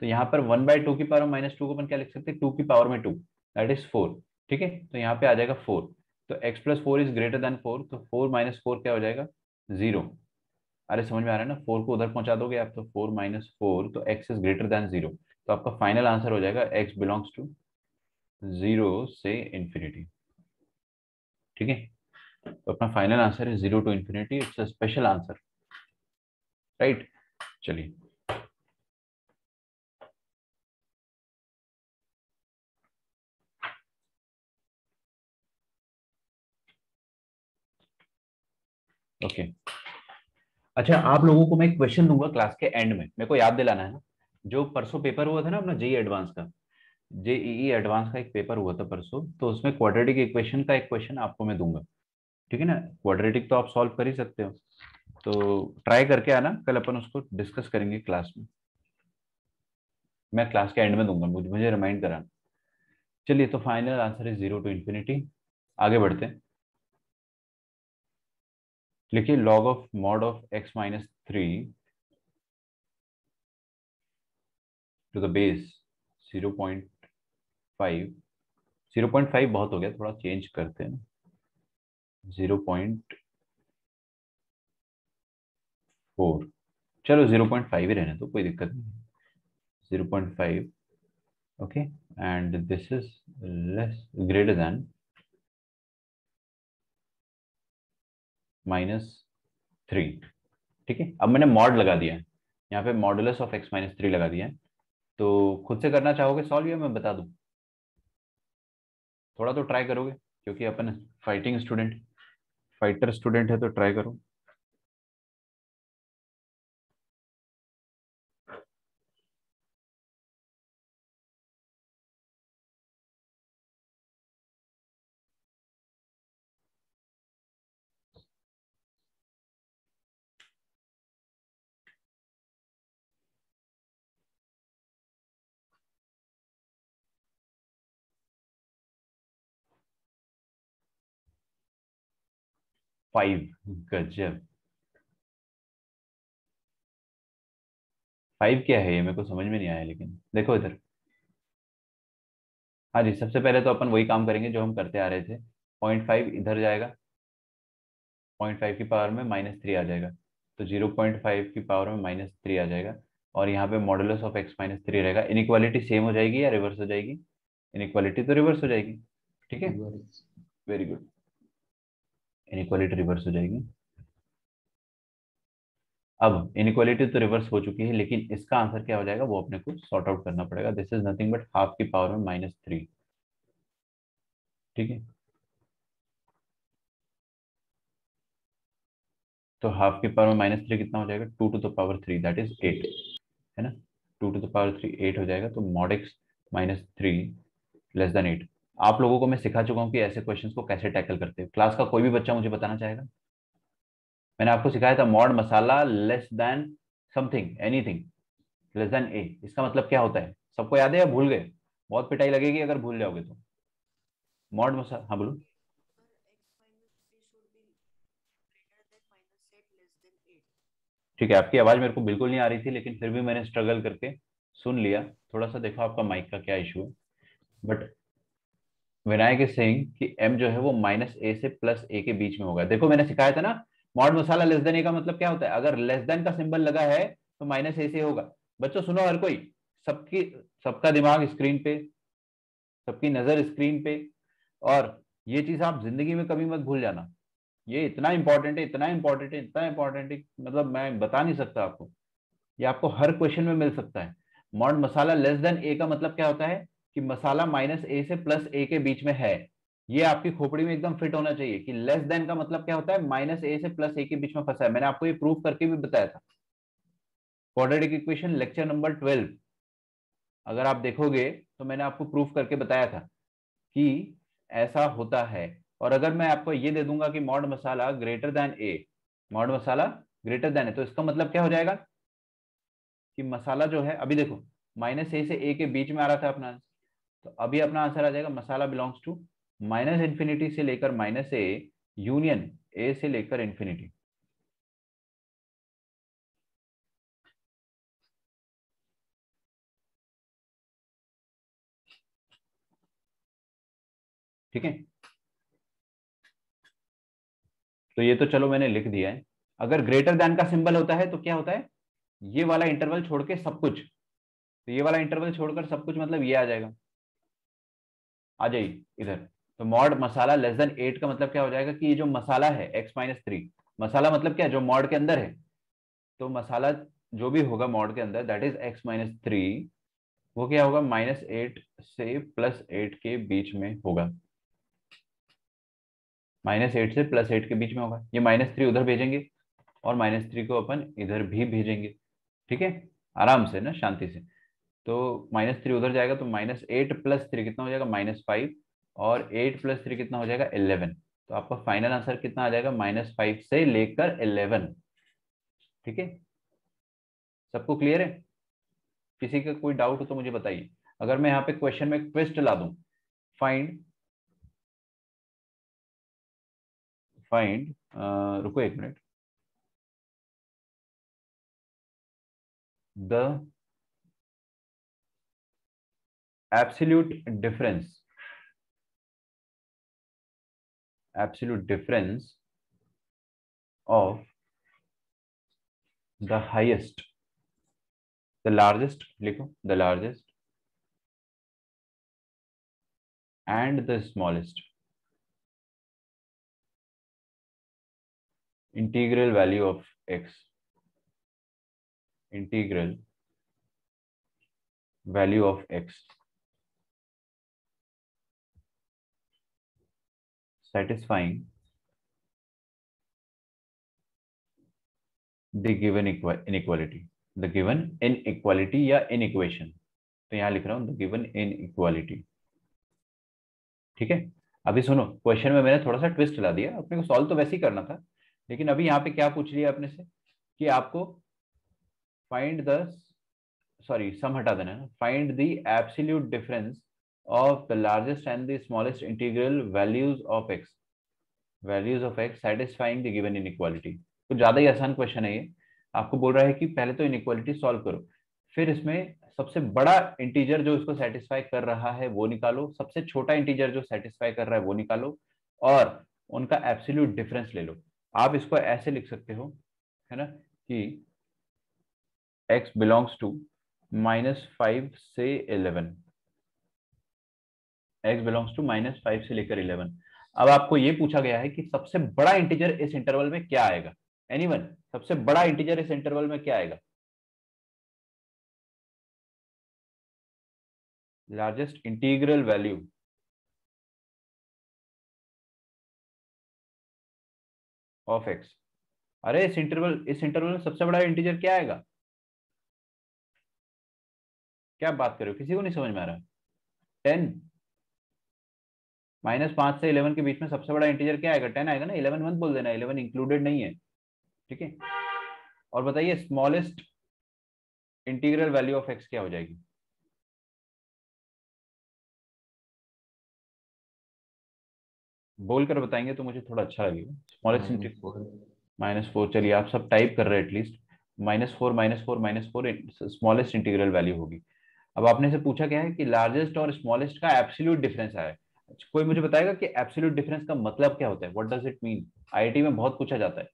तो यहाँ पर 1/2 की पावर -2 को अपन क्या लिख सकते हैं, 2 की पावर में 2, दैट इज 4। ठीक है, तो यहाँ पे आ जाएगा 4। तो x+4 इज ग्रेटर देन 4, तो 4 - 4 क्या हो जाएगा, 0। अरे समझ में आ रहा है ना, 4 को उधर पहुंचा दोगे आप तो 4 - 4, तो x इज ग्रेटर देन 0। तो आपका फाइनल आंसर हो जाएगा x बिलोंग्स टू 0 से इंफिनिटी। ठीक है, तो अपना फाइनल आंसर है 0 to infinity। It's a special answer, right? चलिए, ओके। अच्छा, आप लोगों को मैं एक क्वेश्चन दूंगा क्लास के एंड में, मेरे को याद दिलाना है ना। जो परसों पेपर हुआ था ना अपना जेई एडवांस का, जेईई एडवांस का एक पेपर हुआ था परसों, तो उसमें क्वाड्रेटिक इक्वेशन का एक क्वेश्चन आपको मैं दूंगा। ठीक है ना? क्वाड्रेटिक तो आप सॉल्व कर ही सकते हो, तो ट्राई करके आना, कल अपन उसको डिस्कस करेंगे क्लास में। मैं क्लास के एंड में दूंगा, मुझे मुझे रिमाइंड कराना। चलिए, तो final answer is 0 to infinity। आगे बढ़ते हैं। लिखिए log of mod of x - 3 to the base 0.5। 0.5 बहुत हो गया, थोड़ा चेंज करते हैं। 0.4, चलो 0.5 ही रहने दो, कोई दिक्कत नहीं। 0.5, okay. And this is less greater than -3। ठीक है, अब मैंने मॉड लगा दिया है, यहाँ पे मॉडुलस ऑफ x - 3 लगा दिया है। तो खुद से करना चाहोगे सॉल्व, या मैं बता दूं? थोड़ा तो ट्राई करोगे, क्योंकि अपन फाइटिंग स्टूडेंट, फाइटर स्टूडेंट है, तो ट्राई करो। 5, गजब। 5 क्या है ये मेरे को समझ में नहीं आया, लेकिन देखो इधर। हाँ जी, सबसे पहले तो अपन वही काम करेंगे जो हम करते आ रहे थे। 0.5 इधर जाएगा, 0.5 की पावर में -3 आ जाएगा, तो 0.5 की पावर में -3 आ जाएगा, और यहाँ पे मॉडुलस ऑफ x-3 रहेगा। इनइक्वालिटी सेम हो जाएगी या रिवर्स हो जाएगी? इनइक्वालिटी तो रिवर्स हो जाएगी, ठीक है, वेरी गुड, इनइक्वालिटी रिवर्स हो जाएगी। अब इनइक्वालिटी तो रिवर्स हो चुकी है, लेकिन इसका आंसर क्या हो जाएगा वो अपने को सॉर्ट आउट करना पड़ेगा। This is nothing but half की पावर में -3, ठीक है। तो हाफ की पावर में -3 कितना हो जाएगा? 2 to the power 3, that is 8, है ना। 2 to the power 3 8 हो जाएगा, तो मॉड एक्स -3 लेस देन 8। आप लोगों को मैं सिखा चुका हूँ कि ऐसे क्वेश्चंस को कैसे टैकल करते हैं। क्लास का कोई भी बच्चा मुझे बताना चाहेगा? मैंने आपको सिखाया था मॉड मसाला less than something anything less than A, इसका मतलब क्या होता है? सबको याद है या भूल गए? बहुत पिटाई लगेगी अगर भूल जाओगे तो। मॉड मसाला, हाँ बोलो। ठीक है, आपकी आवाज मेरे को बिल्कुल नहीं आ रही थी, लेकिन फिर भी मैंने स्ट्रगल करके सुन लिया। थोड़ा सा देखो आपका माइक का क्या इशू है, बट विनायक इज सेइंग कि m जो है वो -a से +a के बीच में होगा। देखो मैंने सिखाया था ना, मॉड मसाला लेस देन a का मतलब क्या होता है? अगर लेस देन का सिंबल लगा है तो -a से होगा। बच्चों सुनो, हर कोई, सबकी सबका दिमाग स्क्रीन पे, सबकी नजर स्क्रीन पे, और ये चीज आप जिंदगी में कभी मत भूल जाना। ये इतना इंपॉर्टेंट है, इतना इंपॉर्टेंट है, इतना इंपॉर्टेंट है, मतलब मैं बता नहीं सकता आपको। ये आपको हर क्वेश्चन में मिल सकता है। मॉड मसाला लेस देन ए का मतलब क्या होता है? कि मसाला -a से +a के बीच में है। ये आपकी खोपड़ी में एकदम फिट होना चाहिए कि लेस देन का मतलब क्या होता है? -a से +a के बीच में फंसा है। मैंने आपको ये प्रूफ करके भी बताया था, क्वाड्रेटिक इक्वेशन लेक्चर नंबर 12। अगर आप देखोगे तो मैंने आपको प्रूफ करके बताया था कि ऐसा होता है। और अगर मैं आपको ये दे दूंगा कि मॉड मसाला ग्रेटर देन ए, मॉड मसाला ग्रेटर देन है, तो इसका मतलब क्या हो जाएगा? कि मसाला जो है, अभी देखो -a से a के बीच में आ रहा था अपना, तो अभी अपना आंसर आ जाएगा मसाला बिलोंग्स टू -∞ से लेकर -a यूनियन a से लेकर इंफिनिटी। ठीक है, तो ये तो चलो मैंने लिख दिया है। अगर ग्रेटर देन का सिंबल होता है तो क्या होता है? ये वाला इंटरवल छोड़ के सब कुछ, तो ये वाला इंटरवल छोड़कर सब कुछ मतलब ये आ जाएगा। आ जाइए इधर। तो मॉड मसाला लेस देन 8 का मतलब क्या हो जाएगा? कि ये जो मसाला है x-3, मसाला मतलब क्या? जो मॉड के अंदर है। तो मसाला जो भी होगा मॉड के अंदर, दैट इज x-3, वो क्या होगा? -8 से +8 के बीच में होगा। -8 से +8 के बीच में होगा। ये -3 उधर भेजेंगे और -3 को अपन इधर भी भेजेंगे, ठीक है, आराम से ना, शांति से। तो -3 उधर जाएगा, तो -8 + 3 कितना हो जाएगा? -5, और 8 + 3 कितना हो जाएगा? 11। तो आपका फाइनल आंसर कितना आ जाएगा? -5 से लेकर 11, ठीक है। सबको क्लियर है? किसी का कोई डाउट हो तो मुझे बताइए। अगर मैं यहाँ पे क्वेश्चन में ट्विस्ट ला दूं, फाइंड फाइंड रुको एक minute, the absolute difference, absolute difference of the highest, the largest लिखो, the largest and the smallest integral value of X, integral value of X satisfying the given inequality, the given inequality या inequation, तो यहां लिख रहा हूं the given inequality, ठीक है। अभी सुनो, क्वेश्चन में मैंने थोड़ा सा ट्विस्ट ला दिया, अपने को सॉल्व तो वैसे ही करना था, लेकिन अभी यहाँ पे क्या पूछ लिया अपने से कि आपको फाइंड द, सॉरी सम हटा देना है, find the absolute difference of the largest and the smallest integral values of x, values of X satisfying the given inequality. तो ज्यादा ही आसान क्वेश्चन है ये। आपको बोल रहा है कि पहले तो इनइक्वालिटी सॉल्व करो, फिर इसमें सबसे बड़ा इंटीजर जो इसको सेटिस्फाई कर रहा है वो निकालो, सबसे छोटा इंटीजर जो सेटिस्फाई कर रहा है वो निकालो, और उनका एब्सोल्यूट डिफरेंस ले लो। आप इसको ऐसे लिख सकते हो, है ना, कि x बिलोंग्स टू -5 से 11, x बिलोंग्स टू -5 से लेकर 11। अब आपको ये पूछा गया है कि सबसे बड़ा इंटीजर इस इंटरवल में क्या आएगा। एनीवन, सबसे बड़ा इंटीजर इस इंटरवल में क्या आएगा? Largest integral value of x. अरे इस इंटरवल में सबसे बड़ा इंटीजर क्या आएगा? क्या बात कर रहे हो, किसी को नहीं समझ में आ रहा? 10। -5 से 11 के बीच में सबसे बड़ा इंटीजर क्या आएगा? 10 आएगा ना। 11 मत बोल देना, 11 इंक्लूडेड नहीं है। ठीक है। और बताइए smallest integral value of x क्या हो जाएगी? बोल कर बताएंगे तो मुझे थोड़ा अच्छा लगेगा। Smallest integral -4। चलिए आप सब टाइप कर रहे हैं एटलीस्ट। -4 -4 -4 स्मॉलेस्ट इंटीग्रल वैल्यू होगी। अब आपने से पूछा क्या है कि लार्जेस्ट और स्मॉलेस्ट का एब्सोल्यूट डिफरेंस आया है। अच्छा, कोई मुझे बताएगा कि एब्सोल्यूट डिफरेंस का मतलब क्या होता है? What does it mean? IIT में बहुत पूछा जाता है।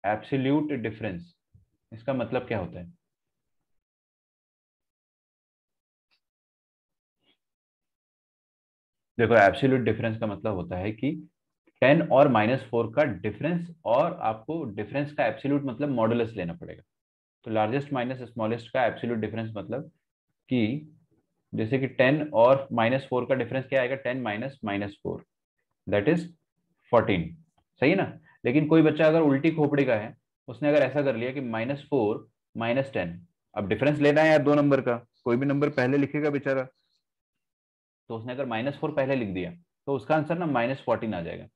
एब्सोल्यूट डिफरेंस, इसका मतलब क्या होता है? देखो एब्सोल्यूट डिफरेंस का मतलब होता है कि 10 और -4 का डिफरेंस, और आपको डिफरेंस का एब्सोल्यूट मतलब मॉडुलस लेना पड़ेगा। तो लार्जेस्ट माइनस स्मॉलेस्ट का एब्सोल्यूट डिफरेंस मतलब कि जैसे कि 10 और -4 का डिफरेंस क्या आएगा? 10 माइनस -4, दैट इज 14। सही है ना? लेकिन कोई बच्चा अगर उल्टी खोपड़ी का है, उसने अगर ऐसा कर लिया कि -4 -10, अब डिफरेंस लेना है यार दो नंबर का, कोई भी नंबर पहले लिखेगा बेचारा। तो उसने अगर -4 पहले लिख दिया, तो उसका आंसर ना -14 आ जाएगा।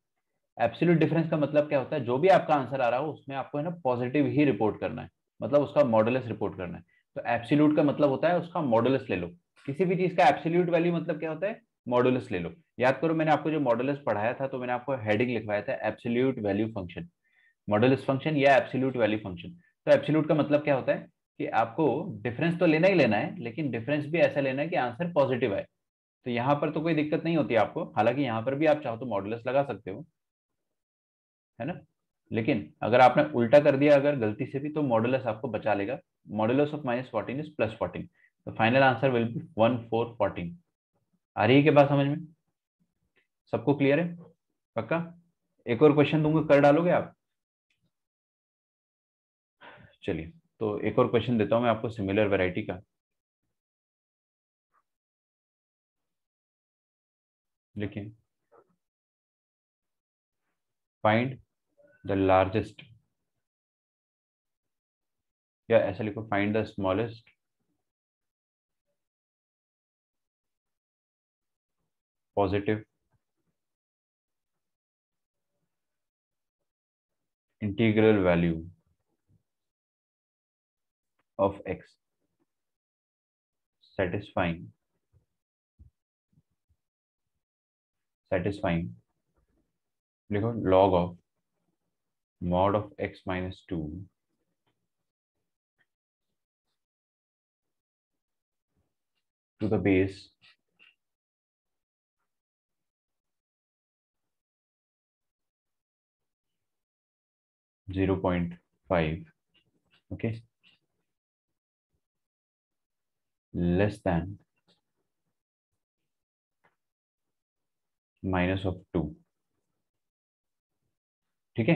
एब्सोल्यूट डिफरेंस का मतलब क्या होता है? जो भी आपका आंसर आ रहा हो उसमें आपको है ना पॉजिटिव ही रिपोर्ट करना है, मतलब उसका मॉडुलस रिपोर्ट करना है। तो एब्सोल्यूट का मतलब होता है उसका मॉडुलस ले लो। किसी भी चीज का एब्सोल्यूट वैल्यू मतलब क्या होता है? मॉडुलस ले लो। याद करो मैंने आपको जो मॉडुलस पढ़ाया था, तो मैंने आपको हेडिंग लिखवाया था absolute value function, modulus function या एब्सोल्यूट वैल्यू फंक्शन। तो एब्सोल्यूट का मतलब क्या होता है कि आपको डिफरेंस तो लेना ही लेना है, लेकिन डिफरेंस भी ऐसा लेना है कि आंसर पॉजिटिव आए। तो यहाँ पर तो कोई दिक्कत नहीं होती आपको, हालांकि यहाँ पर भी आप चाहो तो मॉडुलस लगा सकते हो, है ना। लेकिन अगर आपने उल्टा कर दिया अगर गलती से भी, तो मॉडुलस आपको बचा लेगा। Modulus of -14 is +14। तो फाइनल आंसर विल बी 1414। आ रही है क्या बात समझ में? सबको क्लियर है? पक्का? एक और क्वेश्चन दूंगा, कर डालोगे आप? चलिए, तो एक और क्वेश्चन देता हूं मैं आपको सिमिलर वैरायटी का। लिखें, फाइंड द लार्जेस्ट, या ऐसा लिखो find the smallest positive integral value of X satisfying satisfying लिखो log of mod of x minus 2 to the base 0.5, okay, less than minus of 2। ठीक है,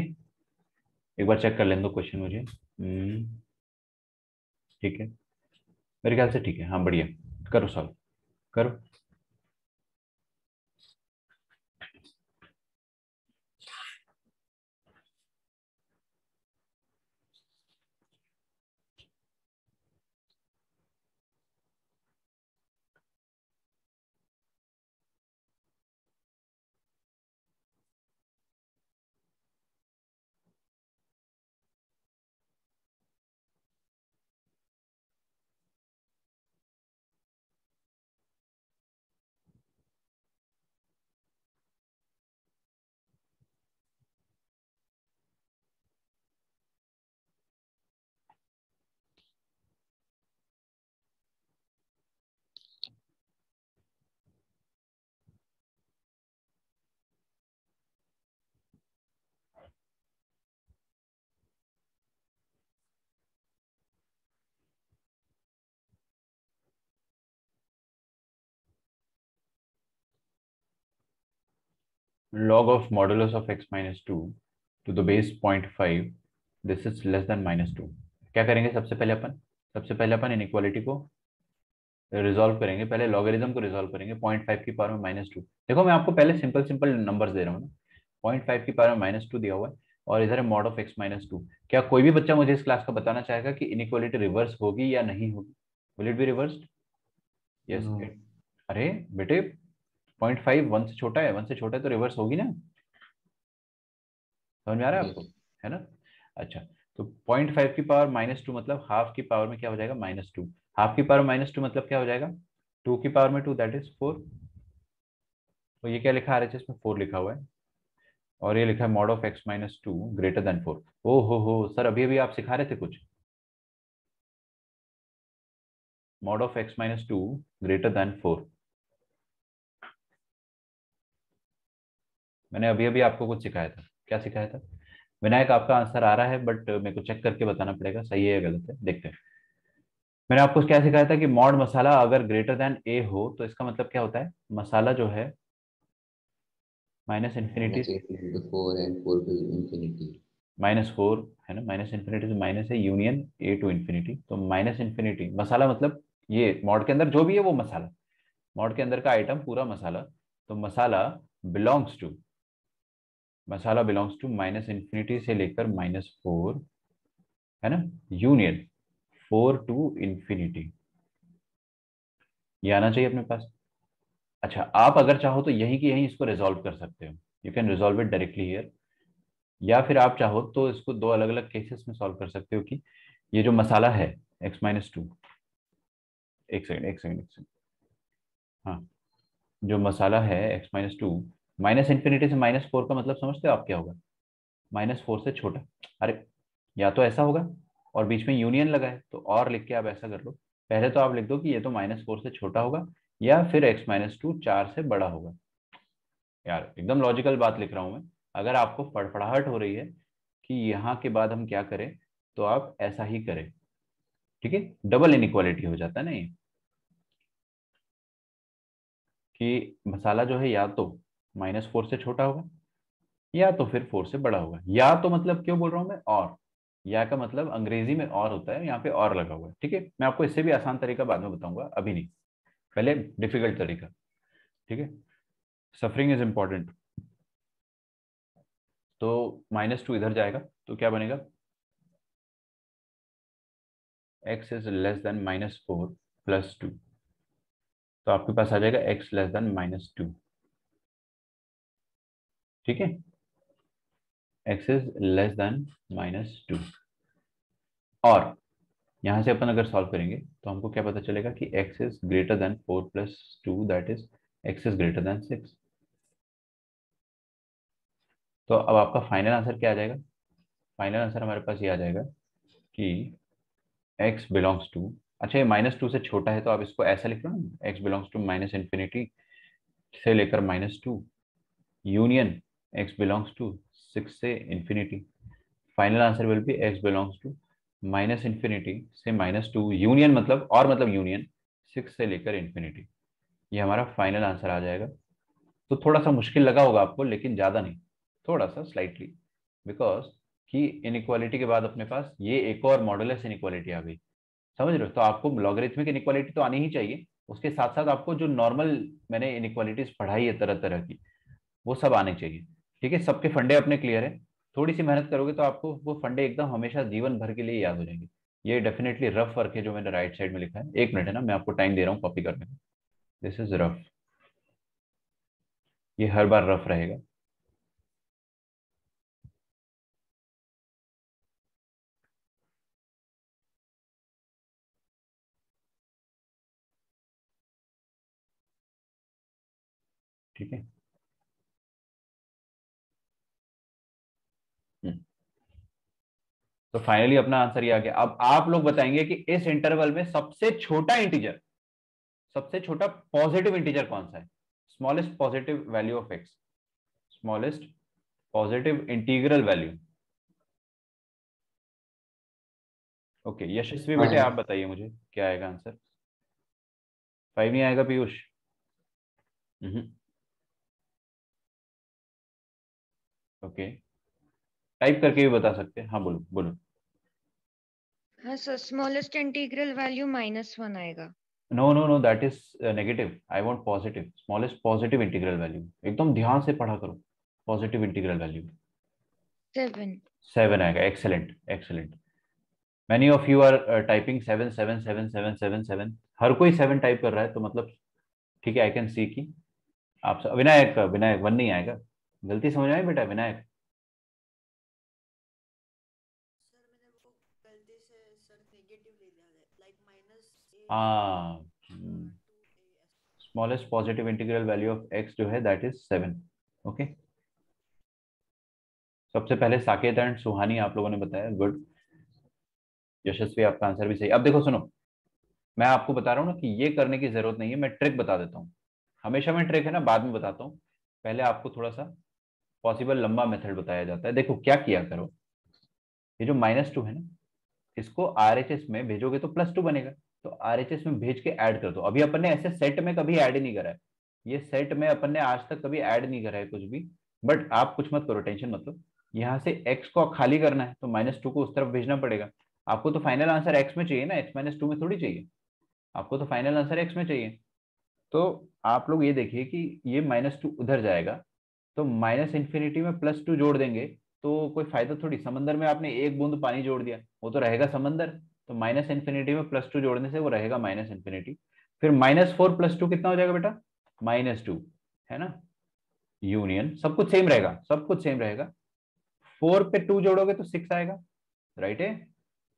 एक बार चेक कर लें दो क्वेश्चन मुझे। ठीक है, मेरे ख्याल से ठीक है, हाँ बढ़िया। करो सॉल्व, करो। log of modulus of x minus 2 to the base 0.5 this is less then -2। क्या करेंगे सबसे पहले अपन इनइक्वालिटी को रिजॉल्व करेंगे, पहले लॉगरिथम को रिजॉल्व करेंगे। 0.5 की पावर में -2, देखो मैं आपको पहले सिंपल सिंपल नंबर्स दे रहा हूँ ना। 0.5 की पावर में -2 दिया हुआ है और इधर है मॉड ऑफ x-2। क्या कोई भी बच्चा मुझे इस क्लास का बताना चाहेगा कि इनइक्वालिटी रिवर्स होगी या नहीं होगी? Will it be reversed? Yes. No. अरे बेटे 0.5 1 से छोटा है, 1 से छोटा है तो रिवर्स होगी ना। समझ में आ रहा है आपको? यस। है ना? अच्छा, तो 0.5 की पावर -2 मतलब हाफ की पावर में क्या हो जाएगा? -2। हाफ की पावर -2 मतलब क्या हो जाएगा? 2 की पावर में 2 दैट इज 4। तो ये क्या लिखा RHS में? 4 लिखा हुआ है। और ये लिखा है mod of x-2 greater than 4। ओ हो सर, अभी अभी आप सिखा रहे थे कुछ। Mod of x-2 greater than 4, मैंने अभी अभी आपको कुछ सिखाया था। क्या सिखाया था? विनायक, आपका आंसर आ रहा है बट मेरे को चेक करके बताना पड़ेगा सही है या गलत है, देखते हैं। मैंने आपको क्या सिखाया था कि मॉड मसाला अगर ग्रेटर देन ए हो तो इसका मतलब क्या होता है? मसाला जो है minus infinity, -4 and 4 to infinity. -4 है ना, माइनस इन्फिनिटी से माइनस है, यूनियन ए टू इन्फिनिटी। तो माइनस इन्फिनिटी मसाला मतलब ये मॉड के अंदर जो भी है वो मसाला, मॉड के अंदर का आइटम पूरा मसाला। तो बिलोंग्स टू मसाला बिलोंग्स टू माइनस इन्फिनिटी से लेकर -4, है ना, यूनियन 4 टू इन्फिनिटी। ये आना चाहिए अपने पास। अच्छा, आप अगर चाहो तो यहीं की यहीं इसको रिजॉल्व कर सकते हो। You can resolve it directly here. या फिर आप चाहो तो इसको दो अलग अलग केसेस में सॉल्व कर सकते हो कि ये जो मसाला है x-2, एक सेकंड, हाँ, जो मसाला है x-2, माइनस इन्फिनिटी से -4 का मतलब समझते हो आप क्या होगा? -4 से छोटा। अरे, या तो ऐसा होगा और बीच में यूनियन लगा है तो और लिख के आप ऐसा कर लो। पहले तो आप लिख दो कि ये तो -4 से छोटा होगा, या फिर x-2 4 से बड़ा होगा। यार एकदम लॉजिकल बात लिख रहा हूं मैं। अगर आपको फड़फड़ाहट हो रही है कि यहाँ के बाद हम क्या करें, तो आप ऐसा ही करें। ठीक है, डबल इनइक्वालिटी हो जाता है ना ये, कि मसाला जो है या तो -4 से छोटा होगा या तो फिर 4 से बड़ा होगा। या तो मतलब क्यों बोल रहा हूं मैं और, या का मतलब अंग्रेजी में और होता है, यहाँ पे और लगा हुआ है। ठीक है, मैं आपको इससे भी आसान तरीका बाद में बताऊंगा, अभी नहीं, पहले डिफिकल्ट तरीका। ठीक है, सफरिंग इज इंपॉर्टेंट। तो -2 इधर जाएगा तो क्या बनेगा? x is less then -4 +2। तो आपके पास आ जाएगा x लेस देन -2। ठीक है, x इज लेस देन -2। और यहां से अपन अगर सॉल्व करेंगे तो हमको क्या पता चलेगा कि x is greater then 4 + 2 that is x is greater then 6। तो अब आपका फाइनल आंसर क्या आ जाएगा? फाइनल आंसर हमारे पास ये आ जाएगा कि x बिलोंग्स टू, अच्छा ये -2 से छोटा है तो आप इसको ऐसा लिख लो ना, x belongs to minus infinity से लेकर -2, यूनियन x बिलोंग्स टू 6 से इन्फिनिटी। Final answer will be x belongs to minus infinity से -2, यूनियन मतलब और मतलब यूनियन 6 से लेकर इन्फिनिटी। ये हमारा फाइनल आंसर आ जाएगा। तो थोड़ा सा मुश्किल लगा होगा आपको, लेकिन ज्यादा नहीं, थोड़ा सा स्लाइटली, बिकॉज कि इनइक्वालिटी के बाद अपने पास ये एक और मॉडुलस इनइक्वालिटी आ गई। समझ रहे हो? तो आपको लॉगरिथमिक इनइक्वालिटी तो आनी ही चाहिए, उसके साथ साथ आपको जो नॉर्मल मैंने इनइक्वालिटीज पढ़ाई है तरह तरह की, वो सब आने चाहिए। ठीक है, सबके फंडे अपने क्लियर है। थोड़ी सी मेहनत करोगे तो आपको वो फंडे एकदम हमेशा जीवन भर के लिए याद हो जाएंगे। ये डेफिनेटली रफ वर्क है जो मैंने राइट साइड में लिखा है। एक मिनट है ना, मैं आपको टाइम दे रहा हूँ कॉपी करने में। दिस इज रफ, ये हर बार रफ रहेगा। ठीक है। हम्म। तो फाइनली अपना आंसर ये आ गया। अब आप लोग बताएंगे कि इस इंटरवल में सबसे छोटा इंटीजर, सबसे छोटा पॉजिटिव इंटीजर कौन सा है? Smallest positive value of X, smallest positive integral value. Okay, Yashasvi बेटे आप 5। बताइए मुझे क्या आएगा आंसर? 5 नहीं आएगा पीयूष? हम्म। ओके, टाइप करके भी बता सकते हैं। हाँ बोलो बोलो। हाँ सर, स्मॉलेस्ट इंटीग्रल वैल्यू -1 आएगा। No no no, that is negative. I want positive, smallest positive integral value. एकदम ध्यान से पढ़ा करो। Positive integral value 7। 7 आएगा। Excellent excellent. Many of you are typing 7 7 7 7 7 7। हर कोई 7 टाइप कर रहा है, तो मतलब ठीक है, आई कैन सी की आप विनायक, विनायक 1 नहीं आएगा। गलती समझ में आई बेटा विनायक? सर मैंने वो गलती से सर नेगेटिव ले लिया है, लाइक -a हाँ, 2a ऐसा। Smallest positive integral value of x जो है दैट इज 7। ओके, सबसे पहले साकेत एंड सुहानी आप लोगों ने बताया, गुड। यशस्वी आपका आंसर भी सही। अब देखो सुनो, मैं आपको बता रहा हूँ ना कि ये करने की जरूरत नहीं है, मैं ट्रिक बता देता हूँ। हमेशा मैं ट्रिक है ना बाद में बताता हूँ, पहले आपको थोड़ा सा पॉसिबल लंबा मेथड बताया जाता है। देखो क्या किया करो, ये जो -2 है ना, इसको आरएचएस में भेजोगे तो +2 बनेगा। तो आरएचएस में भेज के ऐड कर दो। अभी अपन ने ऐसे सेट में कभी ऐड ही नहीं करा है, ये सेट में अपन ने आज तक कभी ऐड नहीं करा है कुछ भी। बट आप कुछ मत करो, टेंशन मत लो। यहाँ से एक्स को खाली करना है तो -2 को उस तरफ भेजना पड़ेगा। आपको तो फाइनल आंसर एक्स में चाहिए ना, x-2 में थोड़ी चाहिए। आपको तो फाइनल आंसर एक्स में चाहिए। तो आप लोग ये देखिए कि ये -2 उधर जाएगा, तो -∞ में +2 जोड़ देंगे तो कोई फायदा थोड़ी। समंदर में आपने एक बूंद पानी जोड़ दिया, वो तो रहेगा समंदर। तो -∞ में +2 जोड़ने से वो रहेगा -∞। फिर -4 +2 कितना हो जाएगा बेटा? -2, है ना। यूनियन, सब कुछ सेम रहेगा, सब कुछ सेम रहेगा। 4 पे 2 जोड़ोगे तो 6 आएगा, राइट है।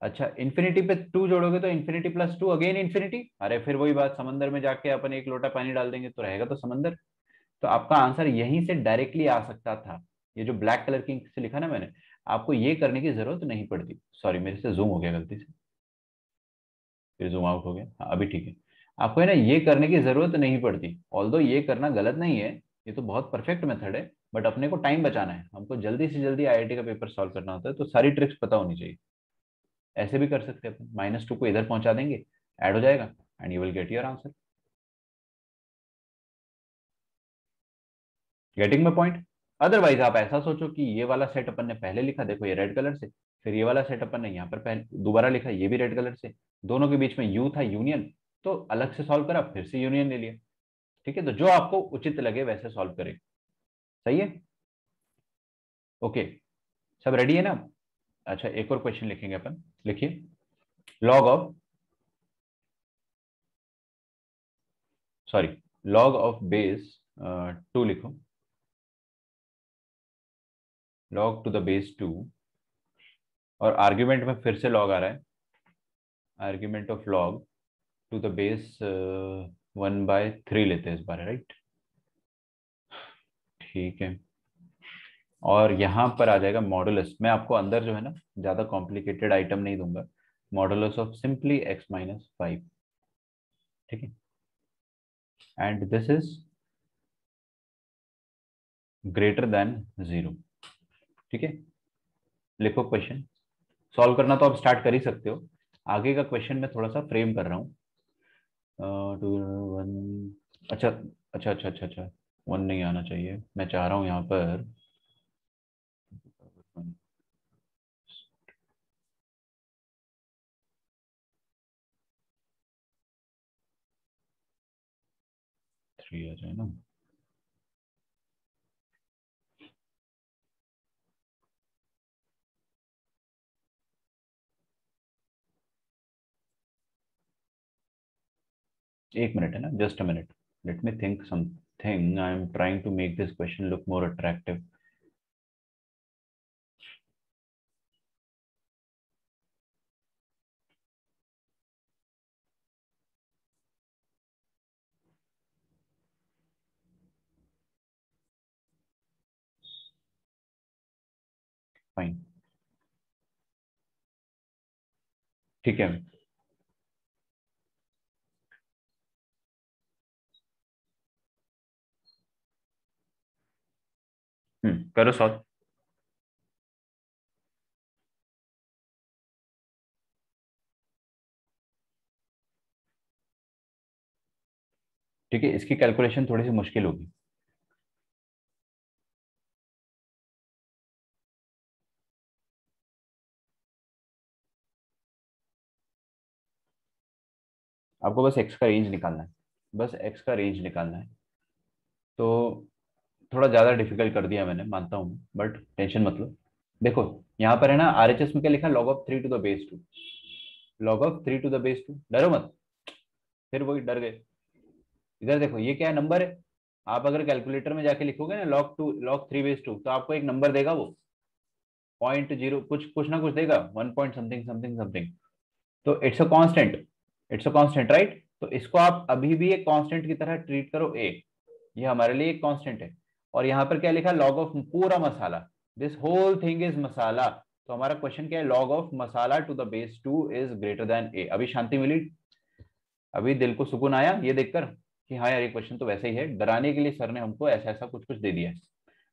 अच्छा, इन्फिनिटी पे 2 जोड़ोगे तो इन्फिनिटी +2 अगेन इन्फिनिटी। अरे फिर वही बात, समंदर में जाके अपन एक लोटा पानी डाल देंगे तो रहेगा तो समंदर। तो आपका आंसर यहीं से डायरेक्टली आ सकता था। ये जो ब्लैक कलर की इंक से लिखा ना मैंने, आपको ये करने की जरूरत नहीं पड़ती। सॉरी, मेरे से जूम हो गया गलती से, फिर जूम आउट हो गया। हाँ अभी ठीक है। आपको है ना ये करने की जरूरत नहीं पड़ती। ऑल्दो ये करना गलत नहीं है, ये तो बहुत परफेक्ट मेथड है। बट अपने को टाइम बचाना है, हमको जल्दी से जल्दी आईआईटी का पेपर सॉल्व करना होता है, तो सारी ट्रिक्स पता होनी चाहिए। ऐसे भी कर सकते हैं अपन, -2 को इधर पहुंचा देंगे, ऐड हो जाएगा, and you will get your answer. Getting my point? Otherwise आप ऐसा सोचो कि ये वाला सेट अपन ने पहले लिखा, देखो ये रेड कलर से, फिर ये वाला सेट अपन ने यहाँ पर पहले दोबारा लिखा, ये भी रेड कलर से, दोनों के बीच में यू था यूनियन, तो अलग से सॉल्व करा, फिर से यूनियन ले लिया। ठीक है, तो जो आपको उचित लगे वैसे सॉल्व करें। सही है, ओके, सब रेडी है ना? अच्छा, एक और क्वेश्चन लिखेंगे अपन, लिखिए। Log of, sorry, log of base 2 लिखो, लॉग टू द बेस 2, और आर्ग्यूमेंट में फिर से लॉग आ रहा है, argument of log to the base 1/3 लेते हैं इस बार, राइट। ठीक है, और यहाँ पर आ जाएगा मॉडुलस। मैं आपको अंदर जो है ना ज्यादा कॉम्प्लिकेटेड आइटम नहीं दूंगा। मॉडुलस ऑफ सिंपली x-5, ठीक है, and this is greater then 0। ठीक है, लिखो क्वेश्चन। सॉल्व करना तो आप स्टार्ट कर ही सकते हो, आगे का क्वेश्चन मैं थोड़ा सा फ्रेम कर रहा हूँ। 1, अच्छा अच्छा अच्छा अच्छा अच्छा, 1 नहीं आना चाहिए, मैं चाह रहा हूँ यहाँ पर 3 आ जाए ना। एक मिनट है ना, just a minute, let me think something. I am trying to make this question look more attractive. Fine, ठीक है। करो सॉल्व। ठीक है, इसकी कैलकुलेशन थोड़ी सी मुश्किल होगी। आपको बस x का रेंज निकालना है, बस x का रेंज निकालना है। तो थोड़ा ज्यादा डिफिकल्ट कर दिया मैंने, मानता हूँ, बट टेंशन मत लो। देखो यहाँ पर है ना, RHS में क्या लिखा है, log of 3 to the base 2, log of 3 to the base 2। डरो मत, फिर वही डर गए। इधर देखो ये क्या है, नंबर है। आप अगर कैलकुलेटर में जाके लिखोगे ना log 3 बेस 2, तो आपको एक नंबर देगा वो, 0.0 कुछ कुछ ना कुछ देगा, 1 पॉइंट समथिंग समथिंग समथिंग। तो it's a constant, it's a constant right. तो इसको आप अभी भी एक कांस्टेंट की तरह ट्रीट करो, ए, ये हमारे लिए एक कांस्टेंट है। और यहाँ पर क्या लिखा, लॉग ऑफ पूरा मसाला, दिस होल थिंग इज मसाला। तो हमारा क्वेश्चन क्या है, लॉग ऑफ मसाला to the base 2 is greater than A. अभी शांति मिली, अभी दिल को सुकून आया ये देखकर कि हाँ यार ये क्वेश्चन तो वैसे ही है, डराने के लिए सर ने हमको ऐसा ऐसा कुछ कुछ दे दिया है।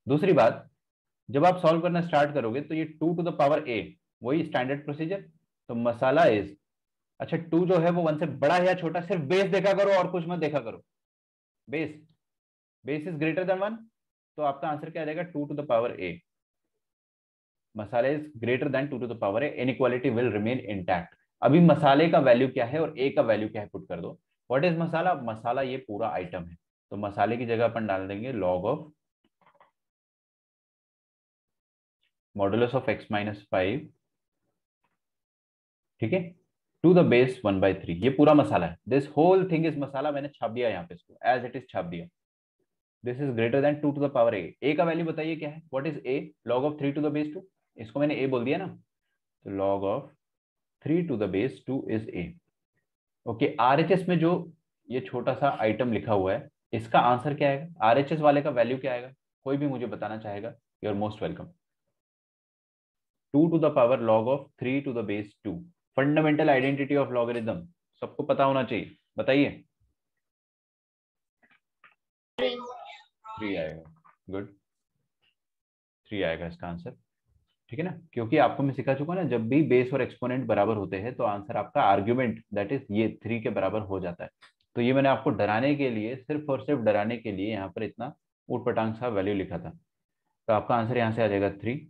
दूसरी बात, जब आप सॉल्व करना स्टार्ट करोगे तो ये 2 टू द पावर ए, वही स्टैंडर्ड प्रोसीजर। तो मसाला इज, अच्छा 2 जो है वो 1 से बड़ा है या छोटा, सिर्फ बेस देखा करो और कुछ मत देखा करो। Base, base is greater than 1, तो आपका आंसर क्या आ जाएगा, 2 टू द पावर ए। मसाला is greater than 2 to the power a, inequality will remain intact. अभी मसाले का वैल्यू क्या है और ए का वैल्यू क्या है पुट कर दो। व्हाट इज मसाला, मसाला ये पूरा आइटम है। तो मसाले की जगह अपन डाल देंगे log of modulus of x-5, ठीक है, टू द बेस 1/3। ये पूरा मसाला है, दिस होल थिंग इज मसाला। मैंने छाप दिया यहाँ पे, इसको एज इट इज छाप दिया। This is greater than 2 to the power a. A का वैल्यू बताइए क्या है, what is a, log of 3 to the base 2। इसको मैंने ए बोल दिया ना, तो log of 3 to the base 2 is a. Okay, RHS में जो ये छोटा सा आइटम लिखा हुआ है, इसका आंसर क्या आएगा, आरएचएस वाले का वैल्यू क्या आएगा, कोई भी मुझे बताना चाहेगा, you are most welcome. 2 to the power log of 3 to the base 2, fundamental identity of logarithm, सबको पता होना चाहिए, बताइए। 3 आएगा, गुड, 3 आएगा इसका आंसर, ठीक है ना। क्योंकि आपको मैं सिखा चुका ना, जब भी बेस और एक्सपोनेंट बराबर होते हैं तो आंसर आपका आर्ग्यूमेंट दैट इज ये 3 के बराबर हो जाता है। तो ये मैंने आपको डराने के लिए, सिर्फ और सिर्फ डराने के लिए यहाँ पर इतना ऊटपटांग सा वैल्यू लिखा था। तो आपका आंसर यहाँ से आ जाएगा 3,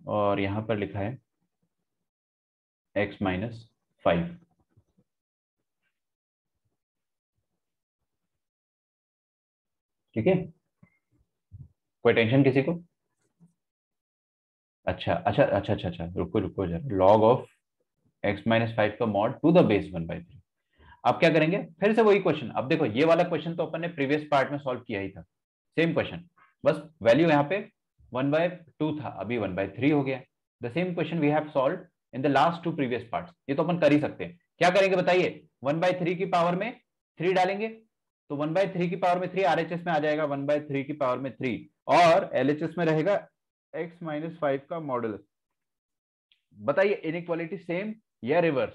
और यहाँ पर लिखा है x-5। ठीक है, कोई टेंशन किसी को। अच्छा अच्छा अच्छा अच्छा अच्छा, रुको रुको जरा, लॉग ऑफ x-5 का मॉड टू द बेस 1/3। अब क्या करेंगे, फिर से वही क्वेश्चन। अब देखो ये वाला क्वेश्चन तो अपन ने प्रीवियस पार्ट में सॉल्व किया ही था, सेम क्वेश्चन, बस वैल्यू यहाँ पे 1/2 था, अभी 1/3 हो गया। The same question we have solved in the last 2 previous parts. ये तो अपन कर ही सकते हैं। क्या करेंगे बताइए, 1/3 की पावर में 3 डालेंगे, तो 1/3 की पावर में 3 आरएचएस में आ जाएगा 1/3 की पावर में 3, और एलएचएस में रहेगा x-5 का मॉडुलस। बताइए इनइक्वालिटी सेम या रिवर्स,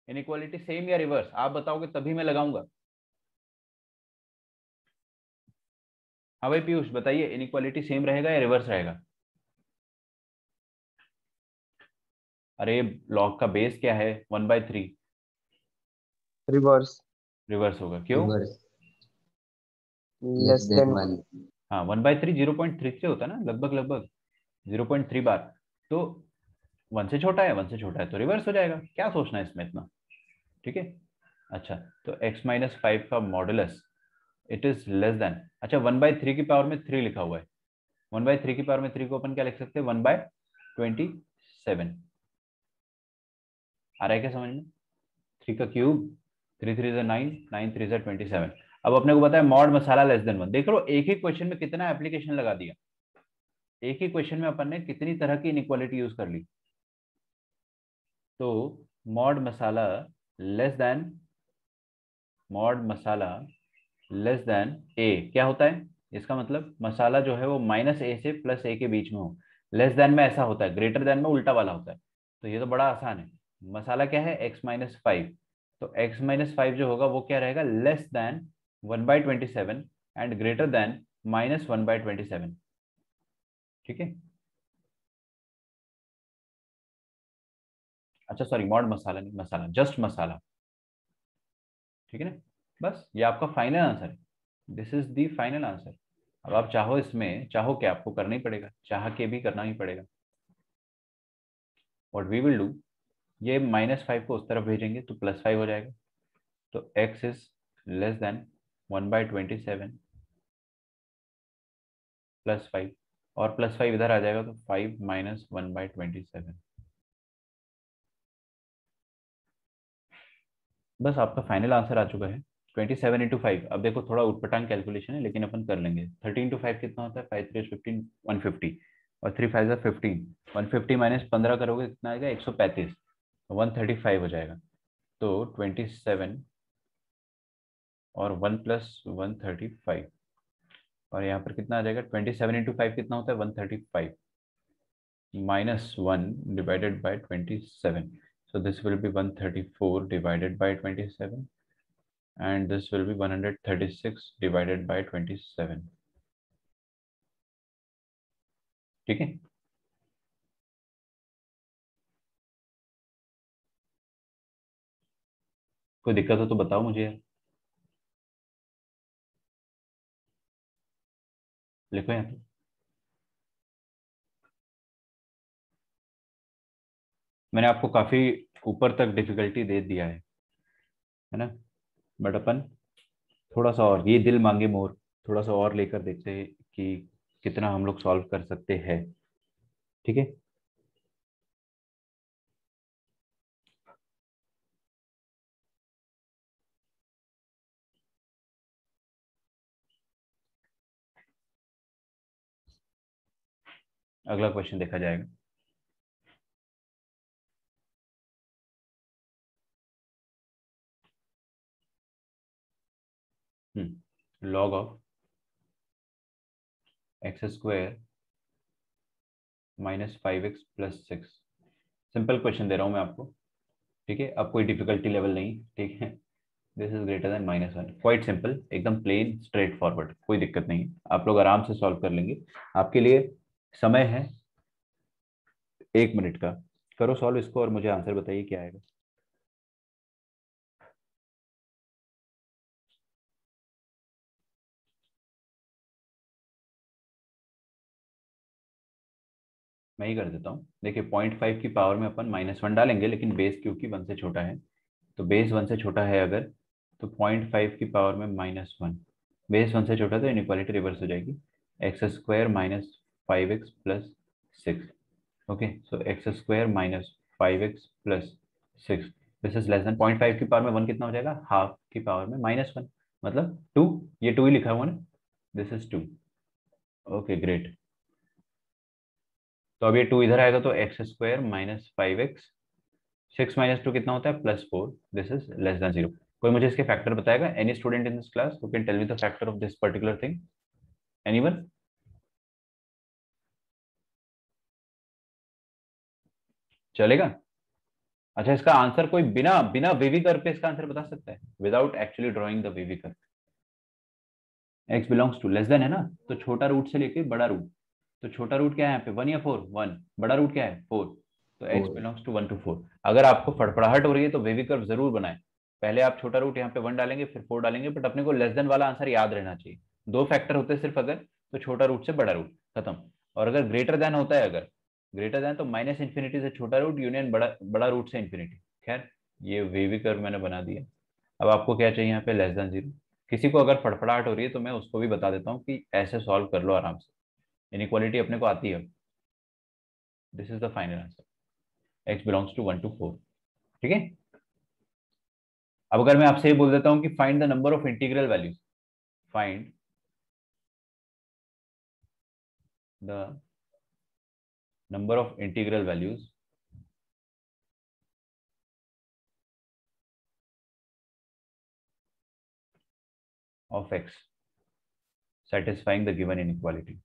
इनइक्वालिटी सेम या रिवर्स, आप बताओगे तभी मैं लगाऊंगा। हाँ भाई पीयूष बताइए, इनइक्वालिटी सेम रहेगा या रिवर्स रहेगा। अरे लॉग का बेस क्या है, 1/3, रिवर्स, रिवर्स होगा, क्यों। Reverse, less less than than 1। हाँ 1/3 0.33 होता है ना, लगभग लगभग 0.3 बार। तो 1 से छोटा है, 1 से छोटा है तो रिवर्स हो जाएगा, क्या सोचना है इसमें इतना, ठीक है। अच्छा, तो x-5 का modulus it is less then, अच्छा 1/3 की पावर में 3 लिखा हुआ है, 1/3 की पावर में 3 को अपन क्या लिख सकते हैं, 1/27। आ रहा है क्या समझ में, 3 का क्यूब, 3 3 9, 9 3 27। अब अपने को पता है मॉड मसाला लेस देन 1। देख लो एक ही क्वेश्चन में कितना एप्लीकेशन लगा दिया, एक ही क्वेश्चन में अपन ने कितनी तरह की इनइक्वालिटी यूज कर ली। तो मॉड मसाला लेस देन, मॉड मसाला लेस देन ए क्या होता है, इसका मतलब मसाला जो है वो -a से +a के बीच में हो। लेस देन में ऐसा होता है, ग्रेटर देन में उल्टा वाला होता है। तो ये तो बड़ा आसान है, मसाला क्या है x-5, तो x-5 जो होगा वो क्या रहेगा, less than 1/27 and greater than -1/27, ठीक है। अच्छा सॉरी, मॉड मसाला नहीं, मसाला, जस्ट मसाला, ठीक है ना। बस ये आपका फाइनल आंसर है, this is the final answer. अब आप चाहो इसमें, चाहो क्या, आपको करना ही पड़ेगा, चाह के भी करना ही पड़ेगा। व्हाट वी विल डू, ये -5 को उस तरफ भेजेंगे तो +5 हो जाएगा। तो x इज लेस देन 1/27 +5, और +5 इधर आ जाएगा तो 5 - 1/27। बस आपका फाइनल आंसर आ चुका है 27 × 5। अब देखो थोड़ा उटपटांग कैलकुलेशन है लेकिन अपन कर लेंगे। 13 × 5 कितना होता है? 5 3 15, 150, और 3 5 15। 150 माइनस 15 करोगे कितना आएगा? 135, 135 हो जाएगा। तो 27 और 1 + 135, और यहाँ पर कितना आ जाएगा? 27 × 5 कितना होता है? 135 -1 divided by 27. So this will be 134 divided by 27, and this will be 136 divided by 27. ठीक है। कोई दिक्कत हो तो बताओ मुझे यार, लिखो यहाँ पे। मैंने आपको काफी ऊपर तक डिफिकल्टी दे दिया है ना? बट अपन थोड़ा सा और, ये दिल मांगे मोर, थोड़ा सा और लेकर देखते हैं कि कितना हम लोग सॉल्व कर सकते हैं। ठीक है। अगला क्वेश्चन देखा जाएगा। Log of x² -5x + 6। Simple question दे रहा हूं मैं आपको। ठीक है, अब कोई डिफिकल्टी लेवल नहीं। ठीक है। This is greater than -1, quite simple, एकदम प्लेन स्ट्रेट फॉरवर्ड, कोई दिक्कत नहीं है, आप लोग आराम से सॉल्व कर लेंगे। आपके लिए समय है 1 मिनट का। करो सॉल्व इसको और मुझे आंसर बताइए क्या आएगा। मैं ही कर देता हूँ। देखिए 0.5 की पावर में अपन -1 डालेंगे, लेकिन बेस क्योंकि 1 से छोटा है, तो बेस 1 से छोटा है अगर, तो 0.5 की पावर में -1, बेस 1 से छोटा, तो इनइक्वालिटी रिवर्स हो जाएगी। x² - 5x + 6। Okay, so x² - 5x + 6, this is less then 0.5 की पावर में 1 कितना हो जाएगा? हाफ की पावर में -1, मतलब 2। ये 2 ही लिखा हुआ ना, दिस इज 2। Okay great. तो अब ये 2 इधर आएगा तो x² - 5x, 6 - 2 कितना होता है? +4, दिस इज लेस देन 0। कोई मुझे इसके फैक्टर बताएगा? Any student in this class who can tell me the factor of this particular thing? Anyone? चलेगा? अच्छा, इसका आंसर कोई बिना बिना वेवी कर्व पे इसका आंसर बता सकता है, without actually drawing the wavy curve? x belongs to less than है ना, तो छोटा रूट से लेके बड़ा रूट, तो छोटा रूट क्या है यहाँ पे? 1 या 4? 1। बड़ा रूट क्या है? 4। तो x 4. Belongs to 1 to 4। अगर आपको फड़फड़ाहट हो रही है तो वेवी कर्व जरूर बनाएं। पहले आप छोटा रूट यहाँ पे 1 डालेंगे, फिर 4 डालेंगे, बट अपने को लेस देन वाला आंसर याद रहना चाहिए। 2 फैक्टर होते हैं सिर्फ अगर, तो छोटा रूट से बड़ा रूट, खत्म। और अगर ग्रेटर देन होता है, अगर ग्रेटर देन, तो -∞ से छोटा रूट यूनियन बड़ा बड़ा रूट से इन्फिनिटी। खैर, ये वेवी कर्व मैंने बना दिया। अब आपको क्या चाहिए यहाँ पे? Less than 0। किसी को अगर फड़फड़ाहट हो रही है तो मैं उसको भी बता देता हूँ कि ऐसे सॉल्व कर लो आराम से, इनइक्वालिटी अपने को आती है। This is the final answer, x belongs to 1 to 4। ठीक है। अब अगर मैं आपसे ये बोल देता हूँ कि find the number of integral values, find the number of integral values of x satisfying the given inequality,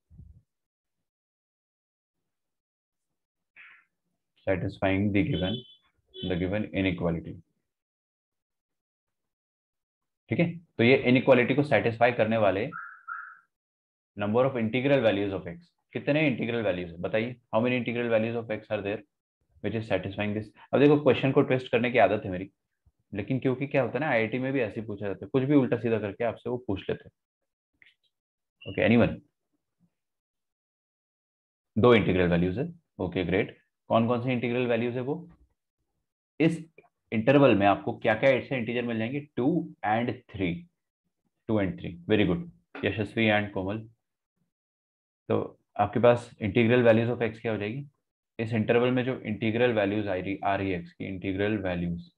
satisfying the given inequality। ठीक है, तो ये इनइक्वालिटी को सेटिस्फाई करने वाले number of integral values of x, कितने इंटीग्रल वैल्यूज है बताइए? How many integral values of x are there which is satisfying this? अब देखो क्वेश्चन को ट्विस्ट करने की आदत है मेरी, लेकिन क्योंकि क्या होता है ना, आईआईटी में भी ऐसे ही पूछा जाता है, कुछ भी उल्टा सीधा करके आपसे वो पूछ लेते हैं। Okay, anyone? 2 इंटीग्रल वैल्यूज है। Okay great. कौन कौन सी इंटीग्रल वैल्यूज है वो? इस इंटरवल में आपको क्या क्या ऐसे इंटीजर मिल जाएंगे, 2 and 3, 2 and 3। Very good Yashasvi and Komal. तो आपके पास इंटीग्रल वैल्यूज ऑफ एक्स क्या हो जाएगी, इस इंटरवल में जो इंटीग्रल वैल्यूज आ रही है एक्स की, integral values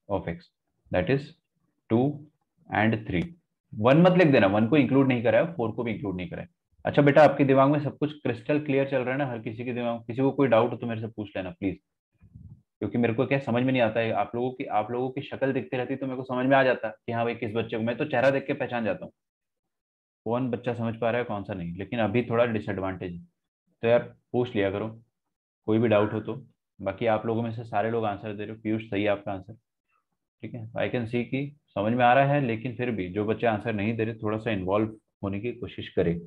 of x that is 2 and 3। 1 मत लिख देना, 1 को इंक्लूड नहीं करा है, 4 को भी इंक्लूड नहीं करा है। अच्छा बेटा, आपके दिमाग में सब कुछ क्रिस्टल क्लियर चल रहा है ना? हर किसी के दिमाग, किसी को कोई डाउट हो तो मेरे से पूछ लेना प्लीज, क्योंकि मेरे को क्या समझ में नहीं आता है, आप लोगों की शक्ल दिखती रहती तो मेरे को समझ में आ जाता कि हाँ भाई किस बच्चे को, मैं तो चेहरा देख के पहचान जाता हूँ कौन बच्चा समझ पा रहा है कौन सा नहीं, लेकिन अभी थोड़ा डिसएडवांटेज है। तो यार पूछ लिया करो कोई भी डाउट हो तो। बाकी आप लोगों में से सारे लोग आंसर दे रहे हो, पीयूष सही है आपका आंसर, ठीक है, आई कैन सी कि समझ में आ रहा है, लेकिन फिर भी जो बच्चे आंसर नहीं दे रहे थोड़ा सा इन्वॉल्व होने की कोशिश करें,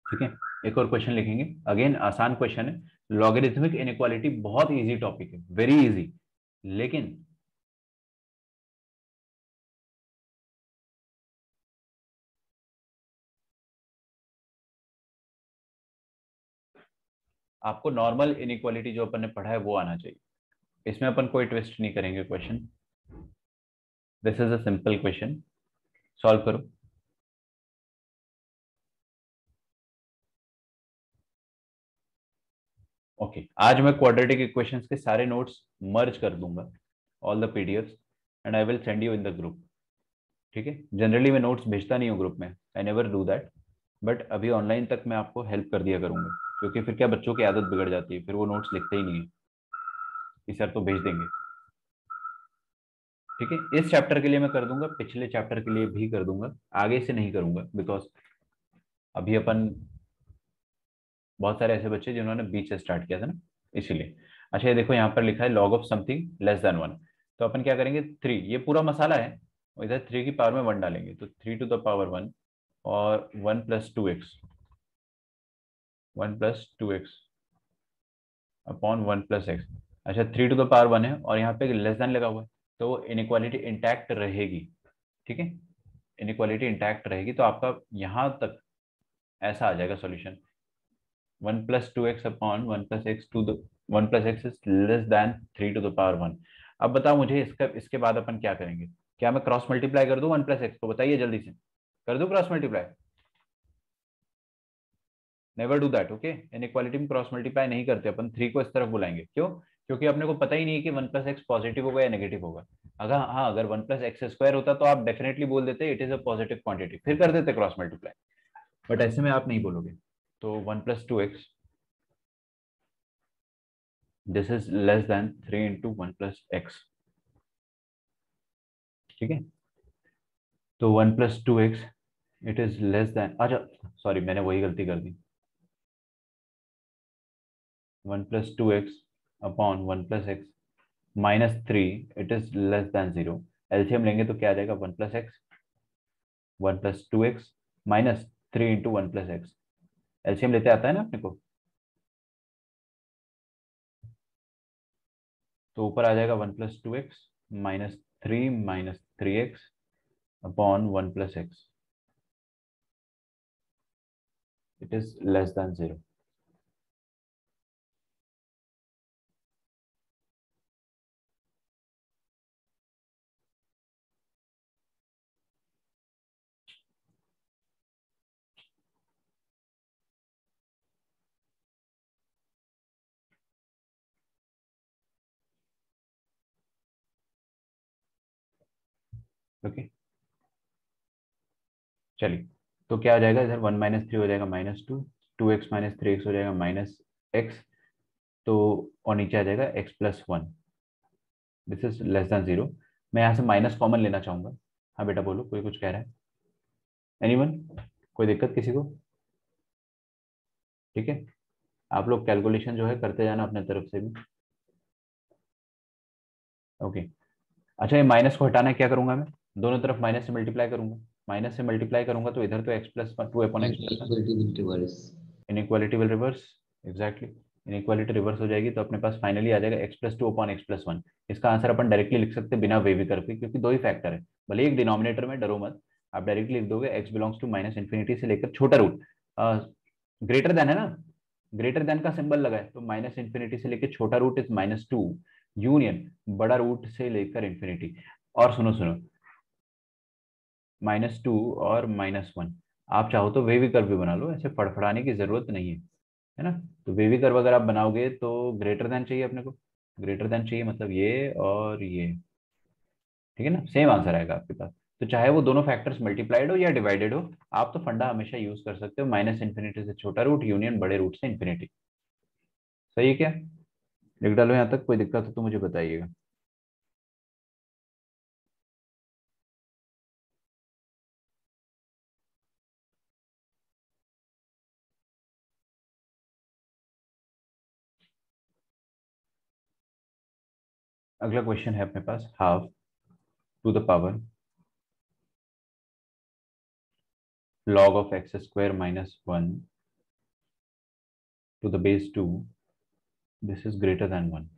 ठीक है। एक और क्वेश्चन लिखेंगे, अगेन आसान क्वेश्चन है, लॉगरिथमिक इनइक्वालिटी बहुत इजी टॉपिक है, वेरी इजी, लेकिन आपको नॉर्मल इनइक्वालिटी जो अपन ने पढ़ा है वो आना चाहिए, इसमें अपन कोई ट्विस्ट नहीं करेंगे question. This is a simple question, solve करो। ओके आज मैं क्वाड्रेटिक इक्वेशंस के सारे नोट्स मर्ज कर दूंगा, all the PDFs, and I will send you in the group, ठीक है। जनरली मैं नोट्स भेजता नहीं हूँ ग्रुप में, I never do that, but अभी ऑनलाइन तक मैं आपको हेल्प कर दिया करूंगा, क्योंकि फिर क्या बच्चों की आदत बिगड़ जाती है, फिर वो नोट्स लिखते ही नहीं है कि सर तो भेज देंगे, ठीक है। इस चैप्टर के लिए मैं कर दूंगा, पिछले चैप्टर के लिए भी कर दूंगा, आगे से नहीं करूंगा, बिकॉज अभी अपन बहुत सारे ऐसे बच्चे जिन्होंने बीच से स्टार्ट किया था ना, इसीलिए। अच्छा ये देखो यहाँ पर लिखा है log of something less than 1, तो अपन क्या करेंगे, 3, ये पूरा मसाला है, और इधर 3 की पावर में 1 डालेंगे, तो 3 to the power 1 और 1 + 2x, 1 + 2x अपॉन 1 + x। अच्छा 3 to the power 1 है और यहाँ पे लेस देन लगा हुआ है, तो इनइक्वालिटी इंटैक्ट रहेगी, ठीक है, इनइक्वालिटी इंटैक्ट रहेगी, तो आपका यहाँ तक ऐसा आ जाएगा solution, 1 + 2x upon 1 + x to the 1 + x is less than 3 to the power 1। अब बताओ मुझे इसके बाद अपन क्या करेंगे, क्या मैं क्रॉस मल्टीप्लाई कर दूं 1 + x को, बताइए जल्दी से, कर दूं cross multiply? Never do that, okay. Inequality में क्रॉस मल्टीप्लाई नहीं करते अपन, 3 को इस तरफ बुलाएंगे, क्यों? क्योंकि अपने को पता ही नहीं है कि 1 + x पॉजिटिव होगा या नेगेटिव होगा। अगर 1 + x² होता तो आप डेफिनेटली बोल देते it is a positive quantity, फिर कर देते क्रॉस मल्टीप्लाई, बट ऐसे में आप नहीं बोलोगे। तो 1 + 2x this is less than 3 × 1 + x, ठीक है। तो 1 + 2x it is less then, अच्छा सॉरी मैंने वही गलती कर दी, 1 + 2x upon 1 + x -3 it is less then 0। LCM लेंगे तो क्या आ जाएगा, 1 + x, 1 + 2x -3 × 1 + x, एलसीएम लेते आता है ना अपने को, तो ऊपर आ जाएगा 1 + 2x -3 -3x upon 1 + x, it is less then 0। Okay चलिए, तो क्या आ जाएगा इधर, 1 - 3 हो जाएगा -2, 2x - 3x हो जाएगा -x, तो और नीचे आ जाएगा x + 1, this is less then 0। मैं यहाँ से माइनस कॉमन लेना चाहूंगा, हाँ बेटा बोलो, कोई कुछ कह रहा है, एनीवन, कोई दिक्कत किसी को? ठीक है, आप लोग कैलकुलेशन जो है करते जाना अपने तरफ से भी, ओके। अच्छा ये माइनस को हटाना है, क्या करूंगा मैं, दोनों तरफ माइनस से मल्टीप्लाई करूंगा, माइनस से मल्टीप्लाई करूंगा तो इधर तो x + 2 upon x + 1, Inequality will reverse. Inequality will reverse, exactly, inequality reverse हो जाएगी, तो अपने पास फाइनली आ जाएगा x + 2 अपॉन x + 1। इसका आंसर अपन डायरेक्टली लिख सकते हैं बिना वे भी करके, क्योंकि दो ही फैक्टर है, भले एक डिनोमिनेटर में, डरो मत, आप डायरेक्टली लिख दोगे x बिलोंग्स टू -∞ से लेकर छोटा रूट, ग्रेटर देन है ना, ग्रेटर देन का सिंबल लगा है तो माइनस इन्फिनिटी से लेकर छोटा रूट इज -2 यूनियन बड़ा रूट से लेकर इन्फिनिटी। और सुनो सुनो, -2 और -1, आप चाहो तो वेवी कर्व भी बना लो, ऐसे फड़फड़ाने की जरूरत नहीं है ना। तो वेवी कर्व अगर आप बनाओगे तो ग्रेटर देन चाहिए अपने को, ग्रेटर देन चाहिए मतलब ये और ये, ठीक है ना, सेम आंसर आएगा आपके पास। तो चाहे वो दोनों फैक्टर्स मल्टीप्लाइड हो या डिवाइडेड हो, आप तो फंडा हमेशा यूज कर सकते हो, माइनस इन्फिनिटी से छोटा रूट यूनियन बड़े रूट से इन्फिनिटी। सही है क्या? लिख डालो यहाँ तक, कोई दिक्कत हो तो मुझे बताइएगा। अगला क्वेश्चन है अपने पास, half to the power log of x square minus 1 to the base 2, this is greater than 1।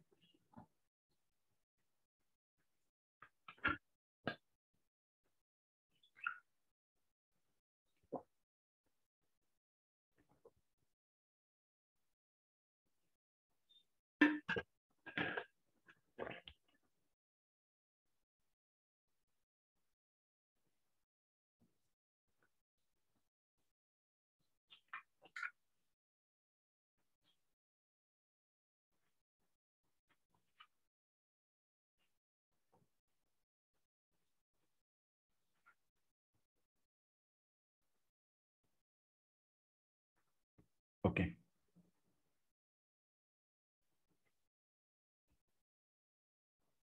Okay,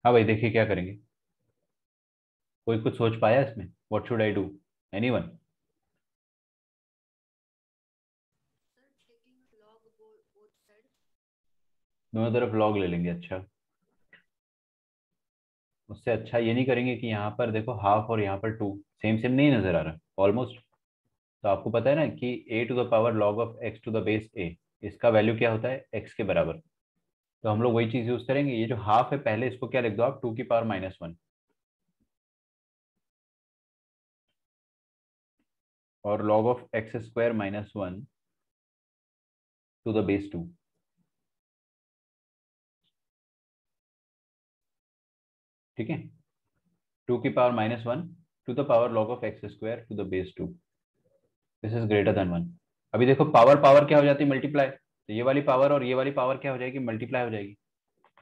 हाँ भाई देखिए क्या करेंगे, कोई कुछ सोच पाया इसमें? What should I do, anyone? Sir taking log both side. दोनों तरफ log ले लेंगे। अच्छा, उससे अच्छा ये नहीं करेंगे कि यहाँ पर देखो हाफ और यहाँ पर 2 सेम सेम नहीं नजर आ रहा, ऑलमोस्ट। तो आपको पता है ना कि a to the power log of x to the base a, इसका वैल्यू क्या होता है, x के बराबर। तो हम लोग वही चीज यूज करेंगे, ये जो हाफ है पहले इसको क्या लिख दो आप, 2 की पावर -1, और log of x square -1 to the base 2। ठीक है, 2 की power -1 to the power log of x square to the base 2, this is greater than 1। अभी देखो पावर पावर क्या हो जाती है, मल्टीप्लाई, तो ये वाली पावर और ये वाली पावर क्या हो जाएगी, मल्टीप्लाई हो जाएगी।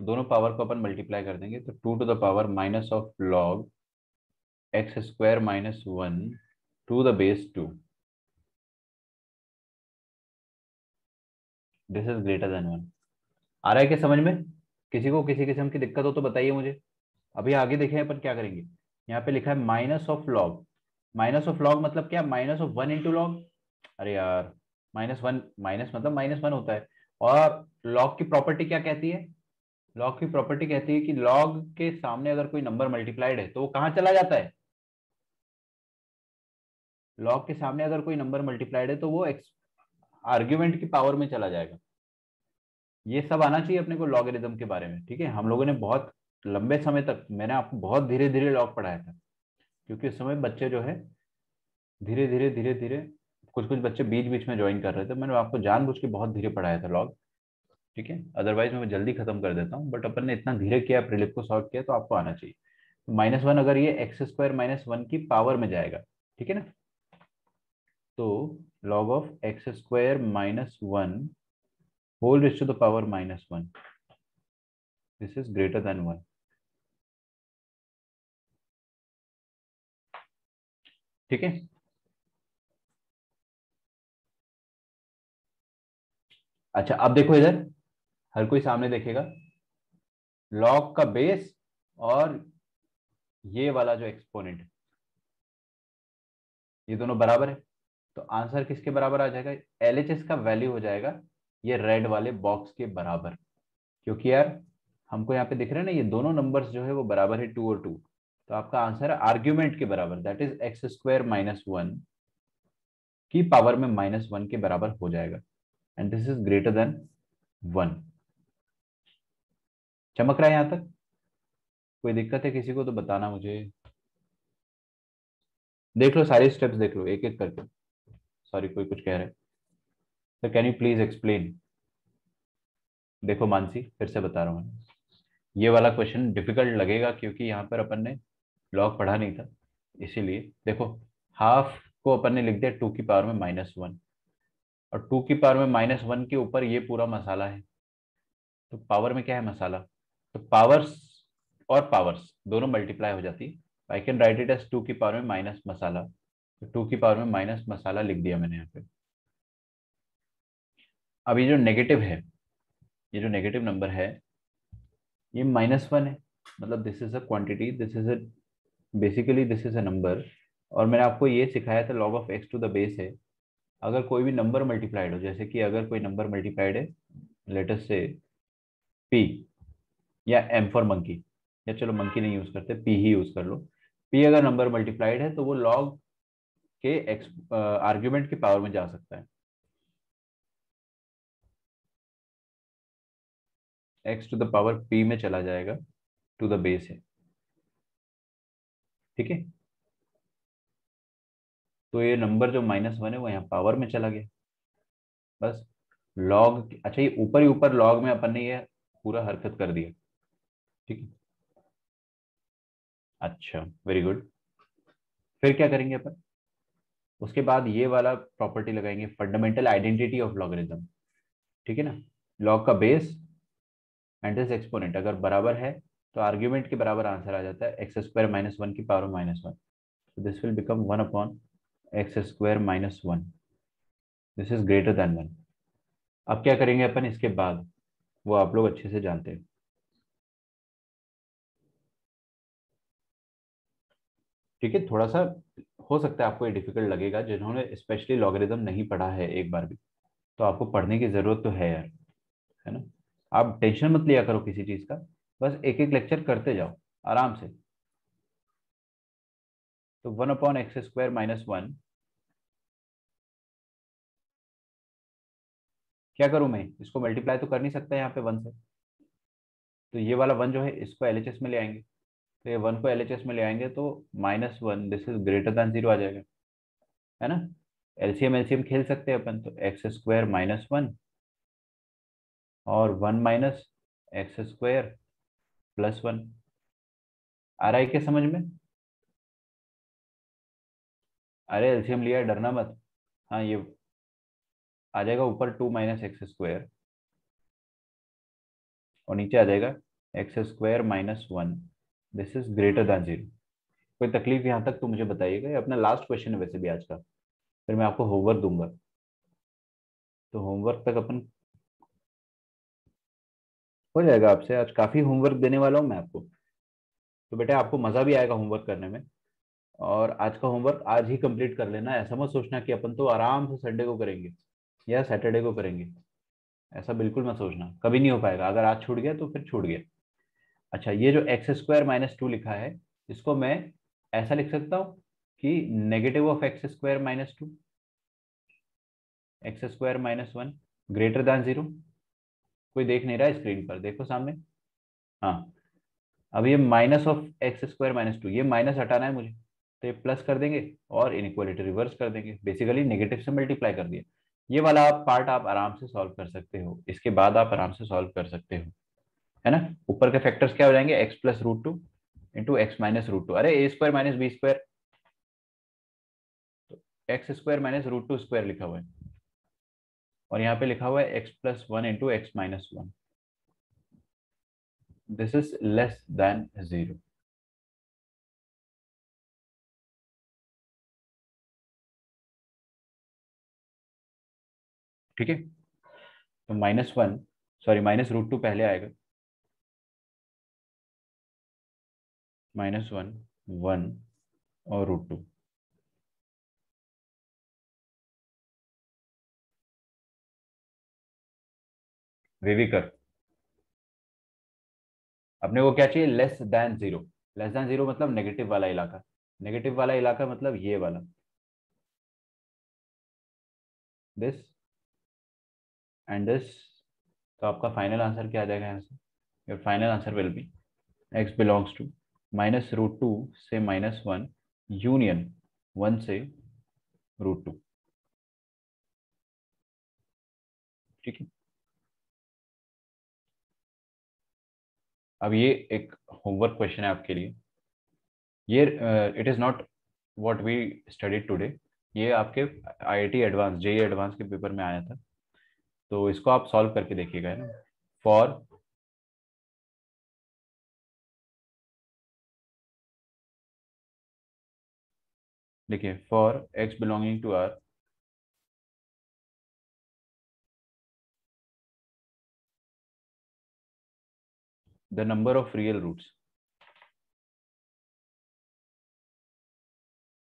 तो दोनों पावर को अपन मल्टीप्लाई कर देंगे, तो 2 to the power minus of log x square -1 to the base 2, this is greater than 1। आ रहा है क्या समझ में? किसी को किसी किस्म की दिक्कत हो तो बताइए मुझे। अभी आगे देखें अपन क्या करेंगे, यहाँ पे लिखा है minus of log, minus of log मतलब क्या, माइनस ऑफ 1 इंटू लॉग। अरे यार, -1, माइनस मतलब -1 होता है। और लॉग की प्रॉपर्टी क्या कहती है, लॉग की प्रॉपर्टी कहती है कि लॉग के सामने अगर कोई नंबर मल्टीप्लाइड है तो वो कहाँ चला जाता है, लॉग के सामने अगर कोई नंबर मल्टीप्लाइड है तो वो आर्ग्यूमेंट की पावर में चला जाएगा। ये सब आना चाहिए अपने को लॉगरिथम के बारे में, ठीक है। हम लोगों ने बहुत लंबे समय तक, मैंने आपको बहुत धीरे धीरे लॉग पढ़ाया था, क्योंकि उस समय बच्चे जो है धीरे धीरे धीरे धीरे, कुछ कुछ बच्चे बीच बीच में ज्वाइन कर रहे थे, मैंने आपको जानबूझ के बहुत धीरे पढ़ाया था लॉग, ठीक है। अदरवाइज मैं जल्दी खत्म कर देता हूँ, बट अपन ने इतना धीरे किया, प्रिलिप को सॉल्व किया, तो आपको आना चाहिए। तो -1 अगर ये एक्स स्क्वायर -1 की पावर में जाएगा, ठीक है ना, तो log of x square -1 whole raise to the power -1, this is greater than 1। ठीक है, अच्छा अब देखो इधर, हर कोई सामने देखेगा, log का बेस और ये वाला जो एक्सपोनेंट, ये दोनों बराबर है, तो आंसर किसके बराबर आ जाएगा, एलएचएस का वैल्यू हो जाएगा ये रेड वाले बॉक्स के बराबर। क्योंकि यार हमको यहाँ पे दिख रहा है ना, ये दोनों नंबर्स जो है वो बराबर है 2 और 2, तो आपका आंसर है आर्ग्यूमेंट के बराबर, दैट इज एक्स स्क्वायर -1 की पावर में -1 के बराबर हो जाएगा, and this is greater than 1। चमक रहा है यहाँ तक? कोई दिक्कत है किसी को तो बताना मुझे। देख लो सारे स्टेप्स देख लो एक एक करके। सॉरी, कोई कुछ कह रहे हैं, तो कैन यू प्लीज एक्सप्लेन। देखो मानसी, फिर से बता रहा हूँ मैं, ये वाला क्वेश्चन डिफिकल्ट लगेगा क्योंकि यहाँ पर अपन ने लॉग पढ़ा नहीं था, इसीलिए देखो, हाफ को अपन ने लिख दिया 2 की पावर में -1, और 2 की पावर में -1 के ऊपर ये पूरा मसाला है, तो पावर में क्या है, मसाला, तो पावर्स और पावर्स दोनों मल्टीप्लाई हो जाती है। I can write it as 2 की पावर में माइनस मसाला, तो 2 की पावर में माइनस मसाला लिख दिया मैंने यहाँ पे। अब ये जो नेगेटिव है, ये जो नेगेटिव नंबर है, ये -1 है, मतलब this is a quantity, this is a, basically this is a number. और मैंने आपको ये सिखाया था log of x to the base है, अगर कोई भी नंबर मल्टीप्लाइड हो, जैसे कि अगर कोई नंबर मल्टीप्लाइड है, लेट अस से p, या m फॉर मंकी, या चलो मंकी नहीं यूज करते, p ही यूज कर लो, p अगर नंबर मल्टीप्लाइड है तो वो log के x आर्ग्यूमेंट की पावर में जा सकता है, x to the power p में चला जाएगा, टू द बेस है, ठीक है। तो ये नंबर जो -1 है वो यहाँ पावर में चला गया, बस लॉग, अच्छा ये ऊपर ही ऊपर लॉग में अपन ने ये पूरा हरकत कर दिया, ठीक है। अच्छा, वेरी गुड। फिर क्या करेंगे अपन, उसके बाद ये वाला प्रॉपर्टी लगाएंगे, फंडामेंटल आइडेंटिटी ऑफ लॉगरिथम, ठीक है ना। लॉग का बेस एंड दिस एक्सपोनेंट अगर बराबर है तो आर्ग्यूमेंट के बराबर आंसर आ जाता है, x² - 1 की पावर में -1, this will become 1/x² - 1, this is greater than 1। अब क्या करेंगे अपन इसके बाद, वो आप लोग अच्छे से जानते हैं, ठीक है। थोड़ा सा हो सकता है आपको ये डिफिकल्ट लगेगा, जिन्होंने स्पेशली लॉगरिथम नहीं पढ़ा है एक बार भी, तो आपको पढ़ने की जरूरत तो है यार, है ना। आप टेंशन मत लिया करो किसी चीज का, बस एक एक लेक्चर करते जाओ आराम से। तो 1/x² - 1, क्या करूं मैं, इसको मल्टीप्लाई तो कर नहीं सकता यहाँ पे 1 से, तो ये वाला 1 जो है इसको एलएचएस में ले आएंगे, तो ये 1 को एलएचएस में ले आएंगे तो -1 दिस इज ग्रेटर देन 0 आ जाएगा, है ना। एलसीएम एलसीएम खेल सकते हैं अपन, तो x² - 1 और 1 - x² + 1, आ रहा है क्या समझ में। अरे एलसीएम लिया है, डरना मत। हाँ ये आ जाएगा ऊपर 2 - x², और नीचे आ जाएगा x² - 1, this is greater then 0। कोई तकलीफ यहाँ तक तो मुझे बताइएगा, ये अपना लास्ट क्वेश्चन है वैसे भी आज का, फिर मैं आपको होमवर्क दूंगा, तो होमवर्क तक अपन हो जाएगा आपसे, आज काफी होमवर्क देने वाला हूँ मैं आपको, तो बेटा आपको मजा भी आएगा होमवर्क करने में। और आज का होमवर्क आज ही कंप्लीट कर लेना, ऐसा मत सोचना कि अपन तो आराम से संडे को करेंगे या सैटरडे को करेंगे, ऐसा बिल्कुल मत सोचना, कभी नहीं हो पाएगा, अगर आज छूट गया तो फिर छूट गया। अच्छा, ये जो x² - 2 लिखा है, इसको मैं ऐसा लिख सकता हूँ कि negative of x² - 2, x² - 1 greater than 0। कोई देख नहीं रहा है स्क्रीन पर, देखो सामने। हाँ, अब ये -(x²-2), ये माइनस हटाना है मुझे, तो ये प्लस कर देंगे और इनइक्वालिटी रिवर्स कर देंगे, बेसिकली नेगेटिव से मल्टीप्लाई कर दिया। ये वाला आप पार्ट आप आराम से सॉल्व कर सकते हो, इसके बाद आप आराम से सॉल्व कर सकते हो, है ना। ऊपर के फैक्टर्स क्या हो जाएंगे, x+√2 इंटू x-√2, अरे a² - b², तो x² - √2² लिखा हुआ है, और यहाँ पे लिखा हुआ है x+1 into x-1, this is less then 0। ठीक है, तो -1, सॉरी -√2 पहले आएगा, -1, 1 और √2। वे भी कर, अपने को क्या चाहिए, लेस देन 0, लेस देन 0 मतलब नेगेटिव वाला इलाका, नेगेटिव वाला इलाका मतलब ये वाला, दिस एंड दिस। तो आपका फाइनल आंसर क्या आ जाएगा यहाँ से, your final answer will be x belongs to -√2 से -1 यूनियन 1 से √2, ठीक है। अब ये एक होमवर्क क्वेश्चन है आपके लिए। ये it is not what we studied today, ये आपके आईआईटी एडवांस जेई एडवांस के पेपर में आया था, तो इसको आप सॉल्व करके देखिएगा, है ना। फॉर देखिए, for x belonging to R, the number of real roots.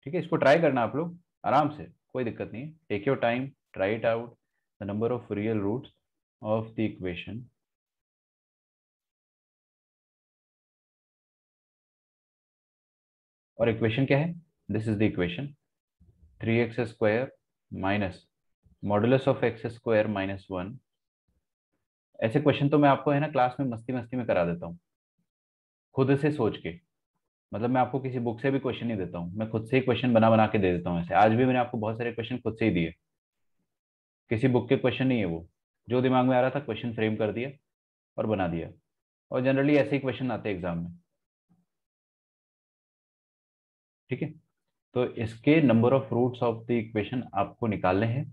ठीक है, इसको ट्राई करना आप लोग आराम से, कोई दिक्कत नहीं है, take your time, try it out. The number of real roots of the equation और इक्वेशन क्या है, this is the equation 3x² minus modulus of x² minus 1। ऐसे क्वेश्चन तो मैं आपको, है ना, क्लास में मस्ती मस्ती में करा देता हूँ, खुद से सोच के। मतलब मैं आपको किसी बुक से भी क्वेश्चन नहीं देता हूँ, मैं खुद से ही क्वेश्चन बना बना के दे देता हूँ। ऐसे आज भी मैंने आपको बहुत सारे क्वेश्चन खुद से ही दिए, किसी बुक के क्वेश्चन नहीं है वो, जो दिमाग में आ रहा था क्वेश्चन फ्रेम कर दिया और बना दिया। और जनरली ऐसे ही क्वेश्चन आते हैं एग्जाम में। ठीक है, तो इसके number of roots of the equation आपको निकालने हैं।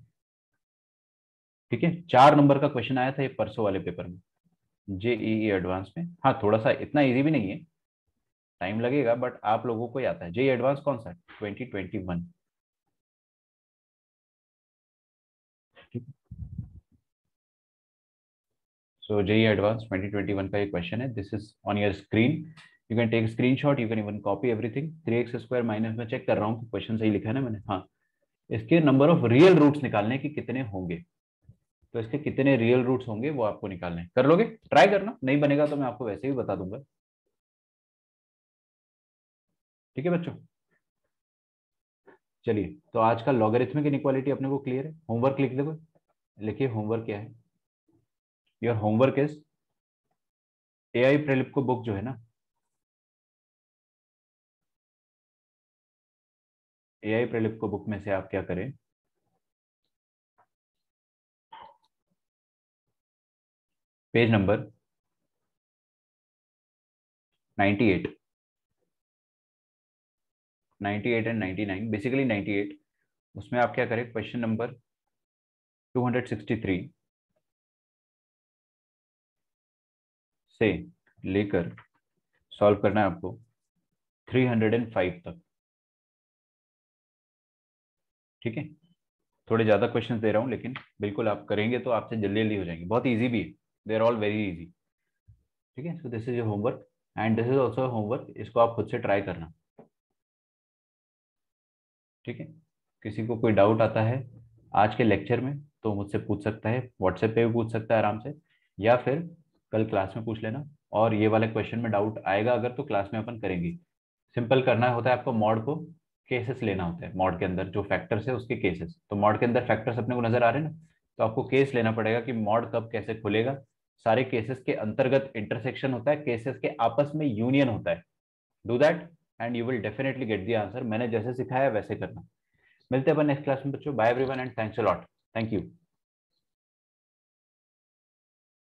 ठीक है, 4 नंबर का क्वेश्चन आया था ये परसों वाले पेपर में, जेईई एडवांस में। हाँ, थोड़ा सा इतना इजी भी नहीं है, टाइम लगेगा, बट आप लोगों को ही आता है। जेईई एडवांस कौन सा है, 2021। सो जेईई एडवांस 2021 का ये क्वेश्चन है, this is on your screen, you can take screenshot, you can even copy everything. 3x² minus में चेक कर रहा हूँ कि क्वेश्चन सही लिखा है ना मैंने, हाँ। इसके नंबर ऑफ रियल रूट्स निकालने के कितने होंगे, तो इसके कितने रियल रूट्स होंगे वो आपको निकालने हैं। कर लोगे, ट्राई करना, नहीं बनेगा तो मैं आपको वैसे ही बता दूंगा। ठीक है बच्चों, चलिए, तो आज का लॉगरिथमिक इनइक्वालिटी अपने को क्लियर है। होमवर्क लिख दो, लिखिए होमवर्क क्या है। योर होमवर्क इज एआई प्रेलिप को बुक जो है ना, एआई प्रेलिप को बुक में से आप क्या करें, पेज नंबर 98, 98 एंड 99, बेसिकली 98, उसमें आप क्या करें, क्वेश्चन नंबर 263 से लेकर सॉल्व करना है आपको 305 तक। ठीक है, थोड़े ज्यादा क्वेश्चंस दे रहा हूं, लेकिन बिल्कुल आप करेंगे तो आपसे जल्दी जल्दी हो जाएंगे, बहुत इजी भी है, they are all very easy. ठीक है, so this is your homework and this is also homework, इसको आप खुद से ट्राई करना। ठीक है, किसी को कोई डाउट आता है आज के लेक्चर में तो मुझसे पूछ सकता है, व्हाट्सएप पे भी पूछ सकता है आराम से, या फिर कल क्लास में पूछ लेना। और ये वाले क्वेश्चन में डाउट आएगा अगर, तो क्लास में अपन करेंगे। सिंपल करना होता है आपको, मॉड को केसेस लेना होता है, मॉड के अंदर जो फैक्टर्स है उसके केसेस। तो मॉड के अंदर फैक्टर्स अपने को नजर आ रहे हैं ना, तो आपको केस लेना पड़ेगा कि मॉड कब कैसे खुलेगा। सारे केसेस के अंतर्गत इंटरसेक्शन होता है, केसेस के आपस में यूनियन होता है। Do that and you will definitely get the answer. मैंने जैसे सिखाया वैसे करना। मिलते हैं अपन नेक्स्ट क्लास में बच्चों, bye everyone and thanks a lot, thank you.